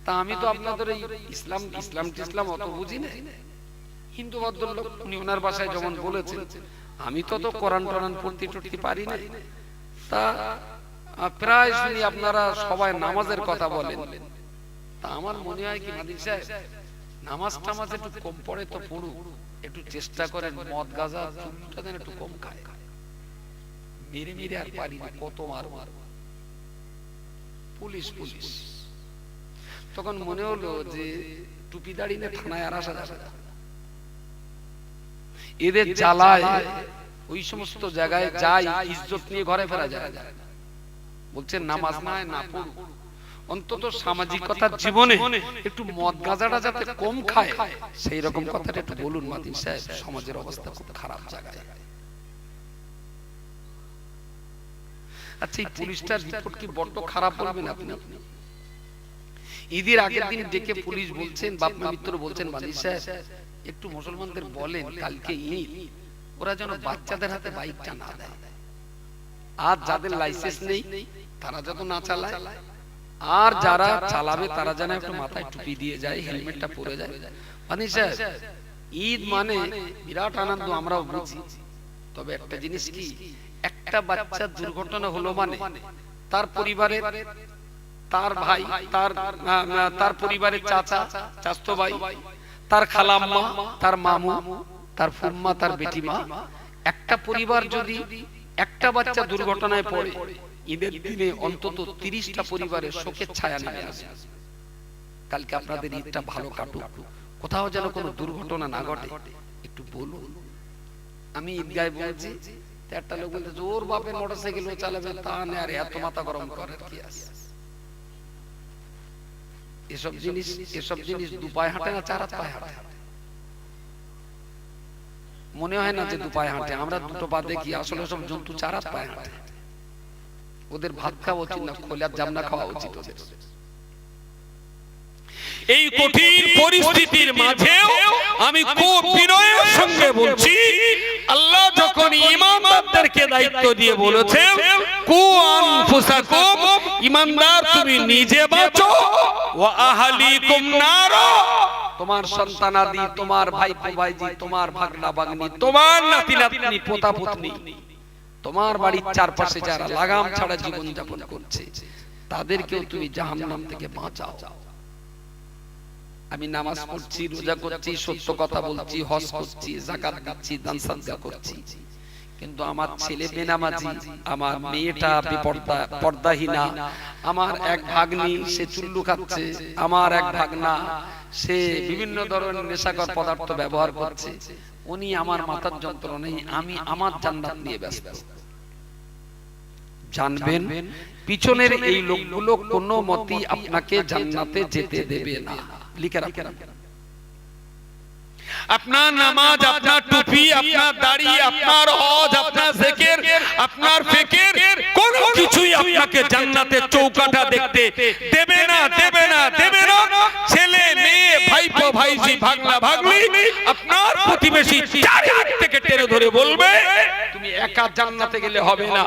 তা আমি তো আপনাদের এই ইসলাম অত বুঝি না, হিন্দু ভদ্রলোক, উনি ওনার বাসায় যেমন বলেছেন, আমি তো কোরআন টোরান পড়তে টড়তে পারি না। তা প্রায় শুনি আপনারা সবাই নামাজের কথা বলেন। তা আমার মনে হয় কি মাদিন সাহেব, নামাজ টামাজ একটু কম পড়ে তো পড়ুক, একটু চেষ্টা করেন মদ গাঁজা চুলটা দেন একটু কম খায়। মেরে মেরে আর পারি না, কত মার পুলিশ। তখন মনে হলো যে টুপি দাড়ি না থানায় আর আসা যাবে না, এদের জ্বালায় ওই সমস্ত জায়গায় যাই ইজ্জত নিয়ে ঘরে ফেরা যায়। বলছেন নামাজ না পড়ুক, অন্তত সামাজিকতার জীবনে একটু মদ গাঁজাটা যাতে কম খায় সেই রকম কথাটা একটু বলুন মাদিন সাহেব। সমাজের অবস্থা খুব খারাপ জায়গায়। আচ্ছা, এই পুলিশটার রিপোর্ট কি বড্ড খারাপ বলবেন আপনি? ঈদের আগের দিন ডেকে পুলিশ বলছেন, বাপ মা মিত্র বলছেন, মাদিন সাহেব একটু মুসলমানদের বলেন কালকে ঈদ, ওরা যেন বাচ্চাদের হাতে বাইকটা না দেয়, আর যাদের লাইসেন্স নেই তারা যত না চালায়, আর যারা চালাবে তারা যেন একটু মাথায় টুপি দিয়ে যায়, হেলমেটটা পরে যায়। মাদিন সাহেব ঈদ মানে বিরাট আনন্দ, আমরাও বুঝি, তবে একটা জিনিস কি, একটা বাচ্চার দুর্ঘটনা হলো মানে তার পরিবারের, তার ভাই, তার পরিবারের চাচা, চাচতো ভাই, তার খালাম্মা, তার মামু, তার ফুম্মা, তার বেটিমা, একটা পরিবার যদি একটা বাচ্চা দুর্ঘটনায় পড়ে, ঈদের দিনে অন্তত 30টা পরিবারের শোকের ছায়া নেমে আসে। কালকে আপনাদের ঈদটা ভালো কাটুক, কোথাও যেন কোনো দুর্ঘটনা না ঘটে, একটু বলুন। আমি ঈদগায় বলছি, একটা লোক বলতে জোর বাপের মোটরসাইকেল ও চালাবে, তা নেই আর এত মাথা গরম করার কি আছে? এসব জিনিস দু পায়ে হাঁটে না, 4 হাত পায়ে হাঁটে। মনে হয় না যে দু পায়ে হাঁটে, আমরা দুটো পা দেখি, আসলে সব জন্তু 4 হাত পায়ে হাঁটে। ওদের ভাত খাওয়া উচিত না, খোলার জামনা খাওয়া উচিত ওদের। এই কঠিন পরিস্থিতির মাঝেও আমি খুব বিনয়ের সঙ্গে বলছি, আল্লাহ যখন ঈমানদারদেরকে দায়িত্ব দিয়ে বলেছে কু আনফুসাকুম, ঈমানদার তুমি নিজে বাঁচো, ওয়া আহলিকুম নার, তোমার সন্তানাদি, তোমার ভাইপো ভাইজি, তোমার ভাগনা ভাগ্নি, তোমার নাতি নাতনি, পোতা পুতনি, তোমার বাড়ির চারপাশে যারা লাগাম ছাড়া জীবন যাপন করছে তাদেরকেও তুমি জাহান্নাম থেকে বাঁচাও। আমি নামাজ পড়ছি, রোজা করছি, সত্য কথা বলছি, হজ করছি, যাকাত দিচ্ছি, দান সাদকা করছি, কিন্তু আমার ছেলে বেনামাজি, আমার মেয়েটা পর্দাহীনা, আমার এক ভাগ্নি সে চুল্লু খাচ্ছে, আমার এক ভাগনা সে বিভিন্ন ধরনের নেশাকর পদার্থ ব্যবহার করছে, উনি আমার মাথার যন্ত্রণায়, আমি আমার জান্নাত নিয়ে ব্যস্ত। জানবেন পিছনের এই লোকগুলো কোনো মতেই আপনাকে জান্নাতে যেতে দেবে না। লিখে রাখেন, আপনার নামাজ, আপনার টুপি, আপনার দাড়ি, আপনার হজ, আপনার জিকির, আপনার ফিকির, কোনো কিছুই আপনাকে জান্নাতের চৌকাঠা দেখতে দেবে না, দেবে না, দেবে না। ছেলে মেয়ে, ভাইপো ভাইজি, ভাগনা ভাগ্নি, আপনার প্রতিবেশী চারিদিক থেকে টেনে ধরে বলবে তুমি একা জান্নাতে গেলে হবে না,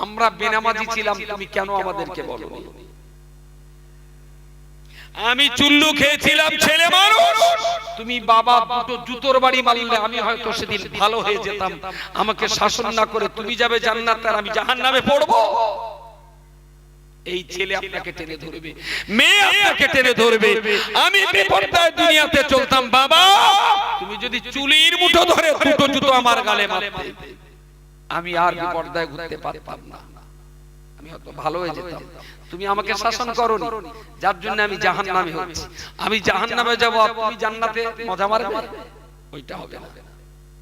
আমরা বেনামাজি ছিলাম, তুমি কেন আমাদেরকে বলো? আমি চুল্লু খেয়েছিলাম, ছেলে মানুষ, তুমি বাবা দুটো জুতোর বাড়ি মারলে আমি হয়তো সেদিন ভালো হয়ে যেতাম, আমাকে শাসন না করে তুমি যাবে জান্নাতে আর আমি জাহান্নামে পড়বো। এই ছেলে আপনাকে টেনে ধরবে, মেয়ে আপনাকে টেনে ধরবে। আমি বিপর্দায় দুনিয়াতে চলতাম, বাবা তুমি যদি চুলির মুঠো ধরে দুটো জুতো আমার গালে মারতে, আমি আর বিপর্দায় ঘুরতে পারতাম না, আমি হয়তো ভালো হয়ে যেতাম। তুমি আমাকে শাসন করোনি, যার জন্য আমি জাহান্নামে হচ্ছি। আমি জাহান্নামে যাব, তুমি জান্নাতে মজা মারবে, ওইটা হবে না।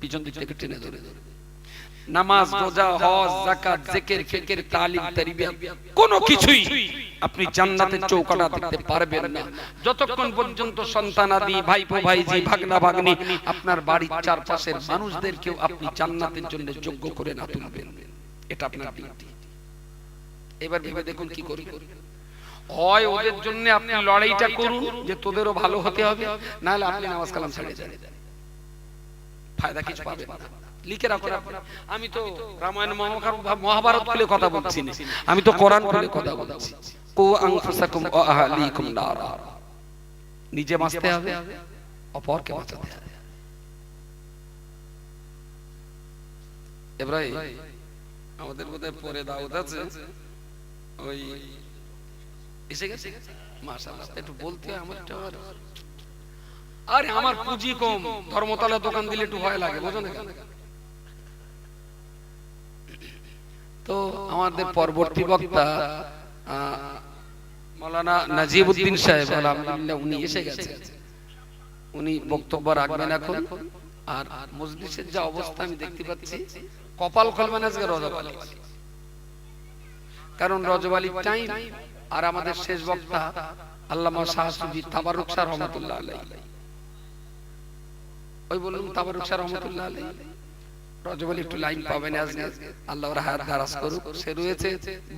পিছন দিক থেকে টেনে ধরে নামাজ, রোজা, হজ, যাকাত, জিকির, ফিকির, তালিম, তারবিয়া, কোনো কিছুই আপনি জান্নাতের চৌকাঠা দেখতে পারবেন না যতক্ষণ পর্যন্ত সন্তানাদি, ভাইপো ভাইজি, ভাগনা ভাগ্নি, আপনার বাড়ির চারপাশের মানুষদেরকেও আপনি জান্নাতের জন্য যোগ্য করে না তুলবেন। এটা আপনার ডিউটি। এবার ভেবে দেখুন কি করি। হয় ওদের জন্য আপনি লড়াইটা করুন যে তোদেরও ভালো হতে হবে, না হলে আপনি নামাজ কালাম ছেড়ে যান, ফায়দা কিছু পাবেন না। লিখে রাখুন। আমি তো রামায়ণ মহাভারত খুলে কথা বলছি না, আমি তো কোরআন খুলে কথা বলছি। কু আনফুসাকুম ওয়া আহলিকুম নার, নিজে বাঁচতে হবে, অপরকে বাঁচাতে হবে। ইব্রাহিম আমাদের বোধহয় পরে দাওয়াত আছে, ওই এসে গেছে, মাশাআল্লাহ। একটু বলতে আমারটা, আরে আমার পুঁজি কম, ধর্মতলা দোকান দিলে একটু ভয় লাগে, বুঝো না? তো আমাদের পরবর্তী বক্তা মাওলানা নাজিবউদ্দিন সাহেব আলহামদুলিল্লাহ উনি এসে গেছে, উনি বক্তব্য রাখবেন এখন। আর মজলিসের যা অবস্থা আমি দেখতে পাচ্ছি, কপাল খুলবেন আজকে রজব আলী, কারণ রজব আলীর টাইম। আর আমাদের শেষ বক্তা আল্লামা শাহ সুফি তাবারুক শাহ রহমাতুল্লাহ আলাইহি, ওই বলুন তাবারুক শাহ রহমাতুল্লাহ আলাইহি, রজব আলী একটু লাইন পাবেন আজকে, আল্লাহ ওর হায়াত দারাজ করুক। সে রয়েছে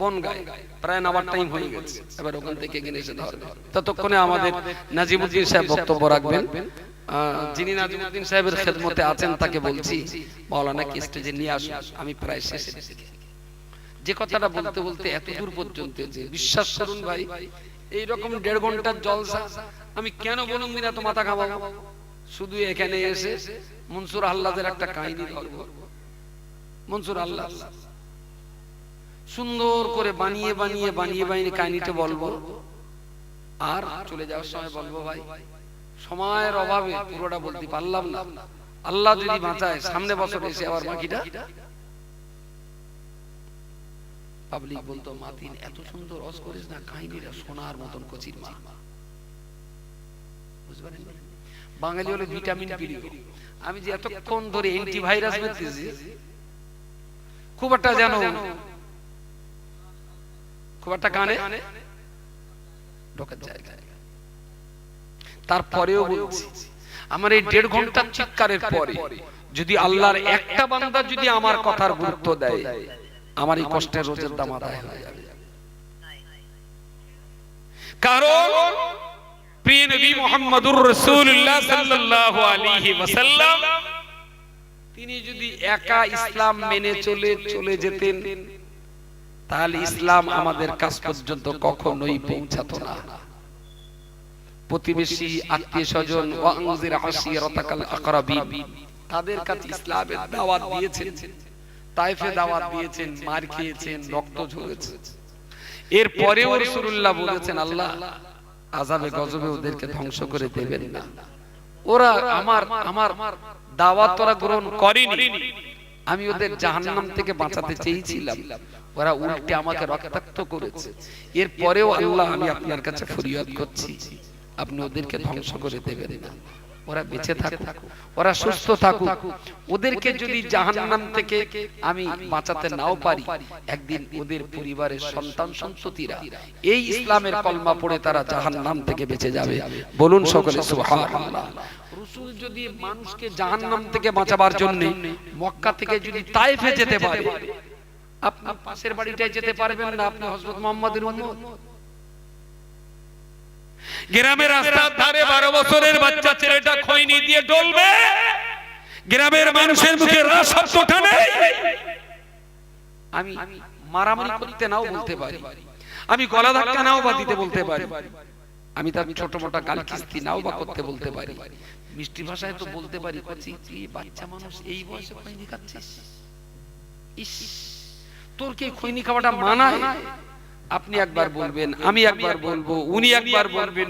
বনগায়, প্রায় নামার টাইম হয়ে গেছে, এবার ওখান থেকে এখানে এসে ধরবে। ততক্ষণে আমাদের নাজিমউদ্দিন সাহেব বক্তব্য রাখবেন। যিনি নাজিমউদ্দিন সাহেবের খেদমতে আছেন তাকে বলছি মাওলানাকে স্টেজে নিয়ে আসুন। আমি প্রায় শেষে যে কথাটা বলতে বলতে এত দূর পর্যন্ত, যে বিশ্বাস করুন ভাই, এইরকম 1.5 ঘন্টার জলসা আমি কেন বলুন না, তো মাথা খাওয়াবো। শুধু এখানে এসে মনসুর আহ্লাদের একটা কাহিনী ধরব। মনসুর আহ্লাদ সুন্দর করে বানিয়ে বানিয়ে বানিয়ে বানিয়ে কাহিনীটা বলবো, আর চলে যাওয়ার সময় বলবো ভাই সময়ের অভাবে পুরোটা বলতে পারলাম না, আল্লাহ যদি বাঁচায় সামনে বছর এসে আবার বাকিটা। পাবলিক বলতো মাতিন এত সুন্দর রস করিস না, কাহিনীটা শোনার মতন কচির মা। বুঝবেন বাঙালি হলে ভিটামিন প্রিয়। আমি যে এতক্ষণ ধরে অ্যান্টিভাইরাস মেরেছি, খুব একটা যেন খুব একটা কানে ঢোকার জায়গা। তারপরেও বলছি, আমার এই 1.5 ঘন্টার চিৎকারের পরে যদি আল্লাহর একটা বান্দা যদি আমার কথার গুরুত্ব দেয়, আমার এই কষ্টের রোজের দাম আদায় হয়ে যাবে। কারণ প্রিয় নবী মুহাম্মদুর রাসূলুল্লাহ সাল্লাল্লাহু আলাইহি ওয়াসাল্লাম তিনি যদি একা ইসলাম মেনে চলে যেতেন তাহলে ইসলাম আমাদের কাছ পর্যন্ত কখনোই পৌঁছাতো না। প্রতিবেশী, আত্মীয়স্বজন, ওয়ানজির আশিরাতাকাল আকরাবিন, তাদের কাছে ইসলামের দাওয়াত দিয়েছেন, তায়েফে দাওয়াত দিয়েছেন, মার খেয়েছেন, রক্ত ঝরেছে। এরপরেও রাসূলুল্লাহ বলেছেন, আল্লাহ আযাবে গজবে ওদেরকে ধ্বংস করে দেবেন না। ওরা আমার দাওয়াত ওরা গ্রহণ করেনি, আমি ওদের জাহান্নাম থেকে বাঁচাতে চেয়েছিলাম, ওরা উল্টে আমাকে রক্তাক্ত করেছে। এরপরেও আল্লাহ আমি আপনার কাছে ফরিয়াদ করছি, আপনি ওদেরকে ধ্বংস করে দেবেন না। ওরা বেঁচে থাকুক, ওরা সুস্থ থাকুক। ওদেরকে যদি জাহান্নাম থেকে আমি বাঁচাতে নাও পারি, একদিন ওদের পরিবারের সন্তান সন্ততিরা এই ইসলামের কলমা পড়ে তারা জাহান্নাম থেকে বেঁচে যাবে। বলুন সকলে সুবহানাল্লাহ। রাসূল যদি মানুষকে জাহান্নাম থেকে বাঁচাবার জন্য মক্কা থেকে যদি তায়েফে যেতে পারে, আপনি পাশের বাড়িটায় যেতে পারবেন না? আপনি হযরত মুহাম্মদের উম্মত। গ্রামের রাস্তার ধারে 12 বছরের বাচ্চা ছেলেটা খৈনি দিয়ে ডলবে, গ্রামের মানুষের মুখে রাস শব্দটা নেই। আমি মারামারি করতে নাও বলতে পারি, আমি গলা ধাক্কা নাও বা দিতে বলতে পারি, আমি তার ছোট মোটা গাল কিস্তি নাও বা করতে বলতে পারি, মিষ্টি ভাষায় তো বলতে পারি, কচি তুই বাচ্চা মানুষ এই বয়সে খৈনি খাচ্ছিস, ইস তোর কি খৈনি খাওয়াটা মানায়? আপনি একবার বলবেন, আমি একবার বলবো, উনি একবার বলবেন।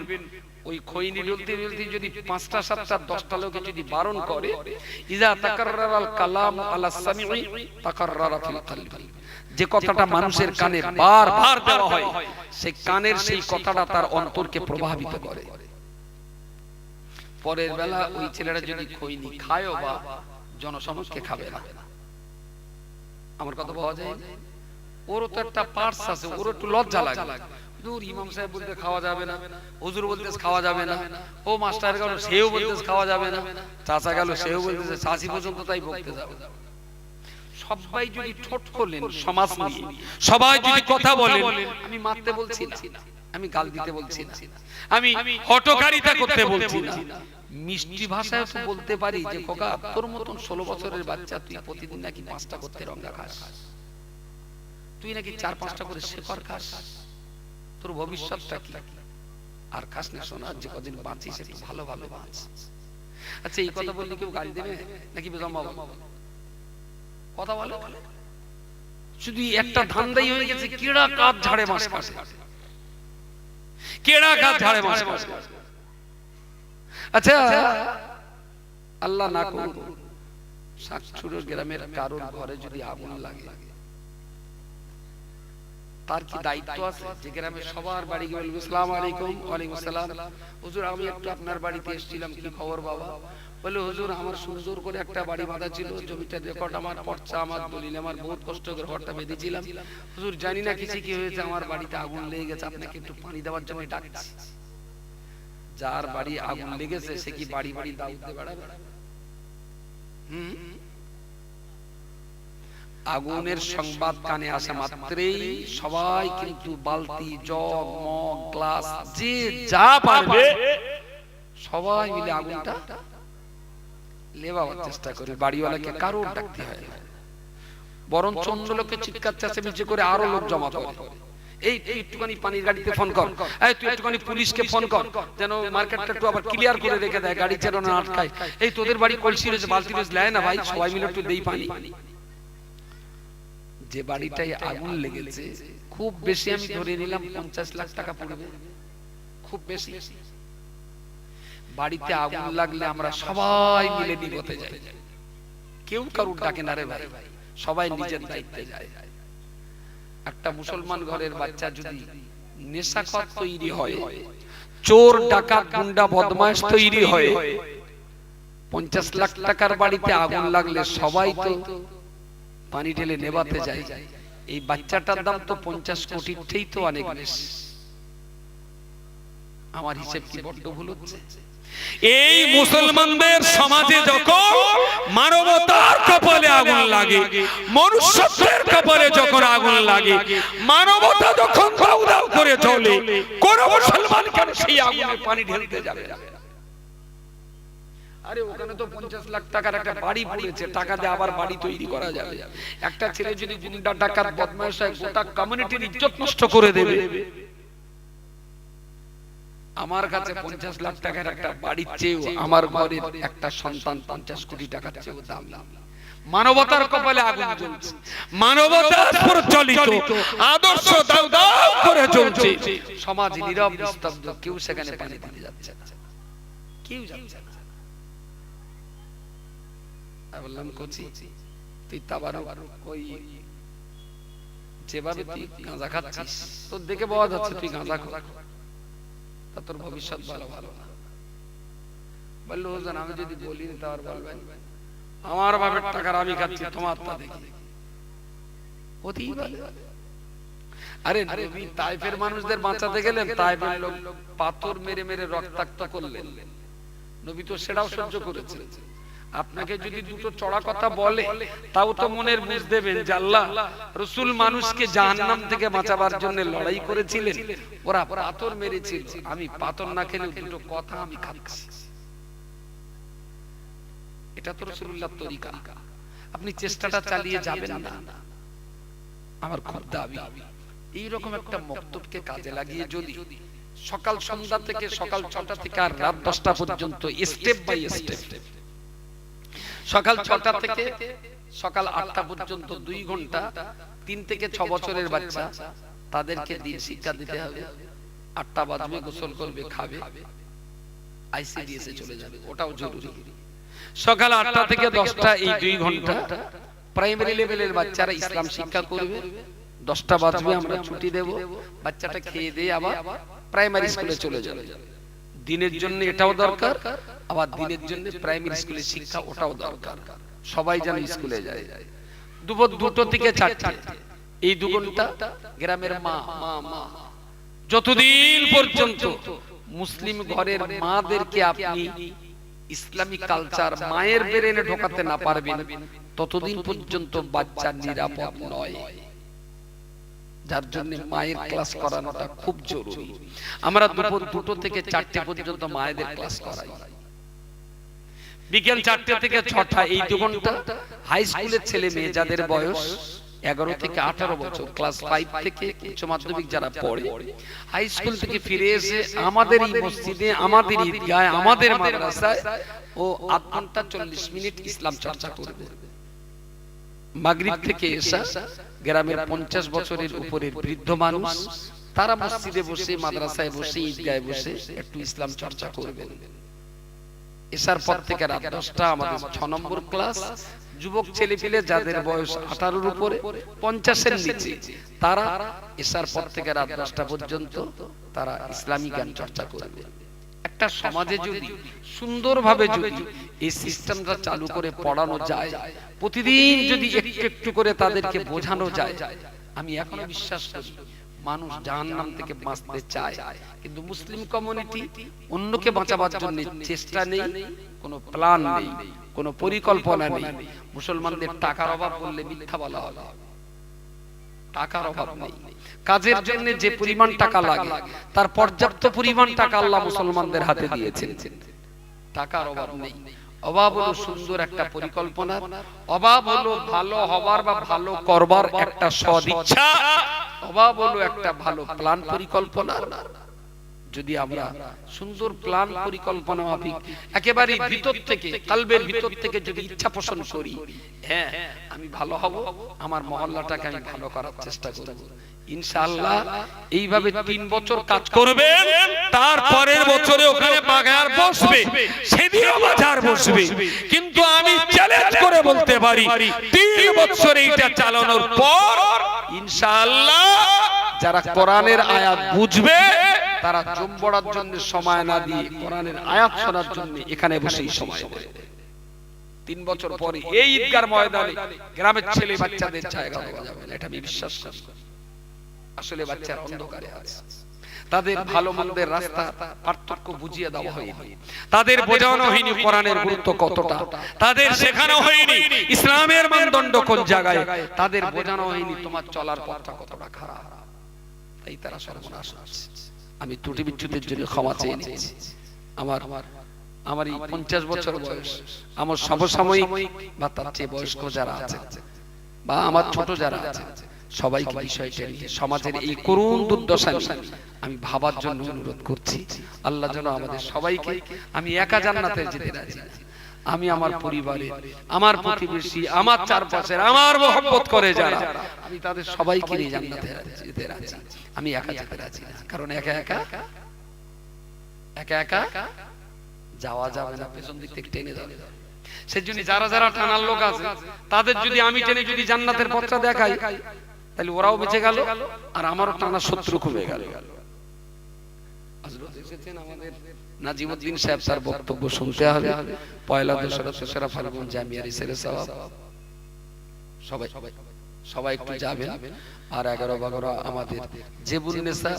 ওই খৈনি ডলতে ডলতে যদি 5টা 7টা 10টা লোকে যদি বারণ করে, ইজা তাকাররারাল কালাম আলা সামিঈ তাকাররারা ফিল কলবি, যে কথাটা মানুষের কানে বারবার দেওয়া হয়, সেই কানের সেই কথাটা তার অন্তরকে প্রভাবিত করে। পরের বেলা ওই ছেলেটা যদি খৈনি খায়ও বা জনসমক্ষে খাবে না। আমার কথা পাওয়া যায়, ওরও তো একটা পার্স আছে, ওরও একটু লজ্জা লাগে। দূর ইমাম সাহেব বলতে খাওয়া যাবে না, হুজুর বলতে খাওয়া যাবে না, ও মাস্টার গেল সেও বলতে খাওয়া যাবে না, চাচা গেল সেও বলতেছে, চাচি পর্যন্ত তাই বলতে যাবে। সবাই যদি ঠোঁট খোলেন সমাজ নিয়ে, সবাই যদি কথা বলেন, আমি মারতে বলছি না, আমি গাল দিতে বলছি না, আমি হটকারিতা করতে বলছি না, মিষ্টি ভাষায় তো বলতে পারি যে খোকা তোর মতন 16 বছরের বাচ্চা তুই প্রতিদিন নাকি 5টা করতে রঙা খাস, তুই নাকি 4-5টা করে শেকর খাস, তোর ভবিষ্যৎটা কি? আর খাস না শোনা, যে কদিন বাঁচিস একটু ভালো ভালো বাঁচ। আচ্ছা এই কথা বললে কেউ গালি দেবে নাকি জমাবো? কথা বলে শুধু একটা ধান্দাই হয়ে গেছে, কেড়া কাজ ঝাড়ে মাস কাটে, কেড়া কাজ ঝাড়ে মাস কাটে। আচ্ছা আল্লাহ না করুন শাকচুরো গ্রামের কারোর ঘরে যদি আগুন লাগে, তার কি দায়িত্ব আছে যে গ্রামের সবার বাড়ি গিয়ে বলবে আসসালামু আলাইকুম? ওয়ালাইকুম আসসালাম, হুজুর আমি একটু আপনার বাড়িতে এসেছিলাম, কি খবর বাবা? বলে হুজুর আমার সুন্দর করে একটা বাড়ি বাঁধা ছিল, জমিটা রেকর্ড আমার, পর্চা আমার, দলিল আমার, বহুত কষ্ট করে ঘরটা বেঁধেছিলাম, হুজুর জানি না কিছু কি হয়েছে, আমার বাড়িতে আগুন লেগে গেছে, আপনাকে একটু পানি দেওয়ার জন্য ডাকছি। যার বাড়ি আগুন লেগেছে সে কি বাড়ি বাড়ি দাও দিতে বেড়াবে? আগুনের সংবাদ কানে আসা মাত্রই সবাই কিন্তু বালতি, জগ, মগ, গ্লাস, যে যা পারবে সবাই মিলে আগুনটা লেবাবার চেষ্টা করে। বাড়িওয়ালাকে কারোর ডাকতে হয়, বরং অন্য লোককে চিৎকার চেঁচামেচি করে আরো লোক জমা করে, এই একটুখানি পানির গাড়িতে ফোন কর, এই তুই একটুখানি পুলিশকে ফোন কর, যেন মার্কেটটা একটু আবার ক্লিয়ার করে রেখে দেয়, গাড়ি যেন না আটকায়, এই তোদের বাড়ি কলসি রয়েছে, বালতি রয়েছে, লেয় না ভাই, সবাই মিলে একটু দেই পানি। যে বাড়িটাই আগুন লেগেছে খুব বেশি আমি ধরে নিলাম 50 লাখ টাকা পড়বে, খুব বেশি। বাড়িতে আগুন লাগলে আমরা সবাই মিলে নিভতে যাই, কেউ কারুর ডাকে না রে ভাই, সবাই নিজের দায়িত্বে যায়। একটা মুসলমান ঘরের বাচ্চা যদি নেশাখোর তৈরি হয়, চোর ডাকাত গুন্ডা বদমাশ তৈরি হয়, 50 লাখ টাকার বাড়িতে আগুন লাগলে সবাই তো পানি ঢেলে নেভাতে যায়, এই বাচ্চাটার দাম তো 50 কোটির চেয়ে তো অনেক বেশি। আমার হিসেব কি বড্ড ভুল হচ্ছে? এই মুসলমানদের সমাজে যখন মানবতার কপালে আগুন লাগে, মনুষ্যত্বের কপালে যখন আগুন লাগে, মানবতা যখন দাউ দাউ করে জ্বলে, কোন মুসলমান কেন সেই আগুনে পানি ঢেলতে যাবে? আরে ওখানে তো 50 লাখ টাকার একটা বাড়ি পড়েছে, টাকা দিয়ে আবার বাড়ি তৈরি করা যাবে। একটা ছেলে যদি গুন্ডা ডাকাত বদমাশ হয় গোটা কমিউনিটির ইজ্জত নষ্ট করে দেবে। আমার কাছে 50 লাখ টাকার একটা বাড়ির চেয়েও আমার ঘরের একটা সন্তান 50 কোটি টাকার চেয়েও দাম। মানবতার কপালে আগুন জ্বলছে, মানবতার প্রচলিত আদর্শ দাও দাও করে চলছে, সমাজ নীরব নিস্তব্ধ, কেউ সেখানে পানি দিতে যাচ্ছে না, কেউ যাচ্ছে না। আমি বললাম কোচি তুই তাবারু ওই যেভাবে তুই গাঁজা খাচ্ছিস তোর দেখে বোঝা যাচ্ছে তুই গাঁজা খা, তা তোর ভবিষ্যৎ ভালো ভালো না। বললো হুজুর আমি যদি বলি তার বলবেন আমার বাপের টাকার আমি খাচ্ছি তোমার তা দেখি হতেই পারে। আরে নবী তাইফের মানুষদের বাঁচাতে গেলেন, তাইফের লোক পাথর মেরে মেরে রক্তাক্ত করলেন, নবী তো সেটাও সহ্য করেছে। আপনাকে যদি দুটো চড়া কথা বলে তাও তো মনের বুঝ দেবেন যে আল্লাহ রাসূল মানুষকে জাহান্নাম থেকে বাঁচাবার জন্য লড়াই করেছিলেন, ওরা পাথর মেরেছিল, আমি পাথর না খেলে দুটো কথা আমি খাচ্ছি। এটা তো রাসূলুল্লাহর তরিকা, আপনি চেষ্টাটা চালিয়ে যাবেন না। আমার খুব দাবি এইরকম একটা মক্তবকে কাজে লাগিয়ে যদি সকাল সন্ধ্যা থেকে সকাল 6টা থেকে আর রাত 10টা পর্যন্ত স্টেপ বাই স্টেপ, সকাল 6টা থেকে সকাল 8টা পর্যন্ত 2 ঘন্টা 3 থেকে 6 বছরের বাচ্চা তাদেরকে দিন শিক্ষা দিতে হবে। 8টা বাজবে গোসল করবে, খাবে, আইসিডিএসে চলে যাবে, ওটাও জরুরি। সকাল 8টা থেকে 10টা এই 2 ঘন্টা প্রাইমারি লেভেলের বাচ্চারা ইসলাম শিক্ষা করবে। 10টা বাজবে আমরা ছুটি দেব, বাচ্চাটা খেয়ে দিয়ে আবার প্রাইমারি স্কুলে চলে যাবে। দিনের জন্য এটাও দরকার, আবার দিনের জন্য প্রাইমারি স্কুলের শিক্ষা ওটাও দরকার, সবাই যেন স্কুলে যায়। দুপুর 2টো থেকে 4টে এই 2 ঘন্টা গ্রামের মা মা মা যতদিন পর্যন্ত মুসলিম ঘরের মাদেরকে আপনি ইসলামিক কালচার মায়ের ব্রেনে ঢোকাতে না পারবেন ততদিন পর্যন্ত বাচ্চা নিরাপদ নয়। যার জন্য মায়ের ক্লাস করানোটা খুব জরুরি। আমরা দুপুর 2টো থেকে 4টে পর্যন্ত মায়েদের ক্লাস করাই, বিকেল 4টে থেকে 6টা এই 2 ঘন্টা হাই স্কুলের ছেলে মেয়ে যাদের বয়স 11 থেকে 18 বছর, ক্লাস 5 থেকে উচ্চ মাধ্যমিক যারা পড়ে, হাই স্কুল থেকে ফিরে এসে আমাদের এই মসজিদে, আমাদের ঈদগাহে, আমাদের মাদ্রাসায় ও আধ ঘন্টা 40 মিনিট ইসলাম চর্চা করবে। মাগরিব থেকে এসা গ্রামের 50 বছরের উপরের বৃদ্ধ মানুষ তারা মসজিদে বসে, মাদ্রাসায় বসে, ঈদগাহে বসে একটু ইসলাম চর্চা করবেন। এসার পর থেকে রাত 10টা আমাদের 6 নম্বর ক্লাস, যুবক ছেলেপিলে যাদের বয়স 18-র উপরে 50-এর নিচে, তারা এসার পর থেকে রাত 10টা পর্যন্ত তারা ইসলামী জ্ঞান চর্চা করবে। একটা সমাজে যদি সুন্দরভাবে যদি এই সিস্টেমটা চালু করে পড়ানো যায়, প্রতিদিন যদি একটু একটু করে তাদেরকে বোঝানো যায়, আমি এখনো বিশ্বাস করি মানুষ জাহান্নাম থেকে বাঁচতে চায়, কিন্তু মুসলিম কমিউনিটি অন্যকে বাঁচাবার জন্য চেষ্টা নেই, কোনো প্ল্যান নেই, কোনো পরিকল্পনা নেই। মুসলমানদের টাকার অভাব বললে মিথ্যা বলা হবে, টাকার অভাব নেই। কাজের জন্য যে পরিমাণ টাকা লাগে তার পর্যাপ্ত পরিমাণ টাকা আল্লাহ মুসলমানদের হাতে দিয়েছেন, টাকার অভাব নেই। অভাব হলো সুন্দর একটা পরিকল্পনা, অভাব হলো ভালো হবার বা ভালো করবার একটা সদিচ্ছা, অভাব হলো একটা ভালো প্ল্যান পরিকল্পনা। যদি আমরা সুন্দর প্ল্যান পরিকল্পনা মাফিক একেবারে ভিতর থেকে, কলবের ভিতর থেকে যদি ইচ্ছা পোষণ করি, হ্যাঁ আমি ভালো হব, আমার মহল্লাটাকে আমি ভালো করার চেষ্টা করব, ইনশাআল্লাহ এইভাবে 3 বছর কাজ করবেন, তারপরের বছরে ওখানে বাজার বসবে, সেদিনও বাজার বসবে। কিন্তু আমি চ্যালেঞ্জ করে বলতে পারি 3 বছর এইটা চালানোর পর ইনশাআল্লাহ যারা কোরআনের আয়াত বুঝবে তারা জুম্বড়ার জন্য সময় না দিয়ে কোরআনের আয়াত শোনার জন্য এখানে বসেই সময় দেবে। 3 বছর পরে এই ঈদগার ময়দানে গ্রামের ছেলে বাচ্চাদের জায়গা পাওয়া যাবে না, এটা আমি বিশ্বাস করি। আসলে বাচ্চারা অন্ধকারে আছে, তাদের ভালো মন্দের রাস্তা পার্থক্য বুঝিয়ে দেওয়া হয়নি, তাদের বোঝানো হয়নি কোরআনের গুরুত্ব কতটা, তাদের শেখানো হয়নি ইসলামের মানদণ্ড কোন জায়গায়, তাদের বোঝানো হয়নি তোমার চলার পথটা কতটা খারাপ, তাই তারা সর্বনাশ হচ্ছে। আমি ত্রুটি বিচ্যুতির জন্য ক্ষমা চেয়ে নিচ্ছি। আমার এই 50 বছর বয়স, আমার সমসাময়িক বা তার চেয়ে বয়স্ক যারা আছে বা আমার ছোট যারা আছে, সবাইকে বিষয়টা নিয়ে সমাজের এই করুণ দুর্দশা আমি ভাবার জন্য অনুরোধ করছি। আল্লাহ যেন আমাদের সবাইকে, আমি একা জান্নাতে যেতে রাজি, আমি আমার পরিবারে, আমার প্রতিবেশী, আমার চারপাশের, আমার মহব্বত করে যারা, আমি তাদের সবাইকে নিয়ে জান্নাতে যেতে রাজি। আমি একা যেতে রাজি না, কারণ একা একা যাওয়া যাবে না, পেছন দিক থেকে টেনে যাবে। সেজন্য যারা যারা টানার লোক আছে তাদের যদি আমি টেনে যদি জান্নাতের পথটা দেখাই, তাহলে ওরাও বেঁচে গেল আর আমারও টানার শত্রু কমে গেল। হযরত এসেছেন আমাদের নাজিমউদ্দিন সাহেব, তার বক্তব্য শুনতে হবে। পয়লা দোসরা তেসরা ফাল্গুন জামিয়ার ইসের সওয়াব, সবাই একটু যাবেন। আর 11-12 আমাদের জেবুন্নেসা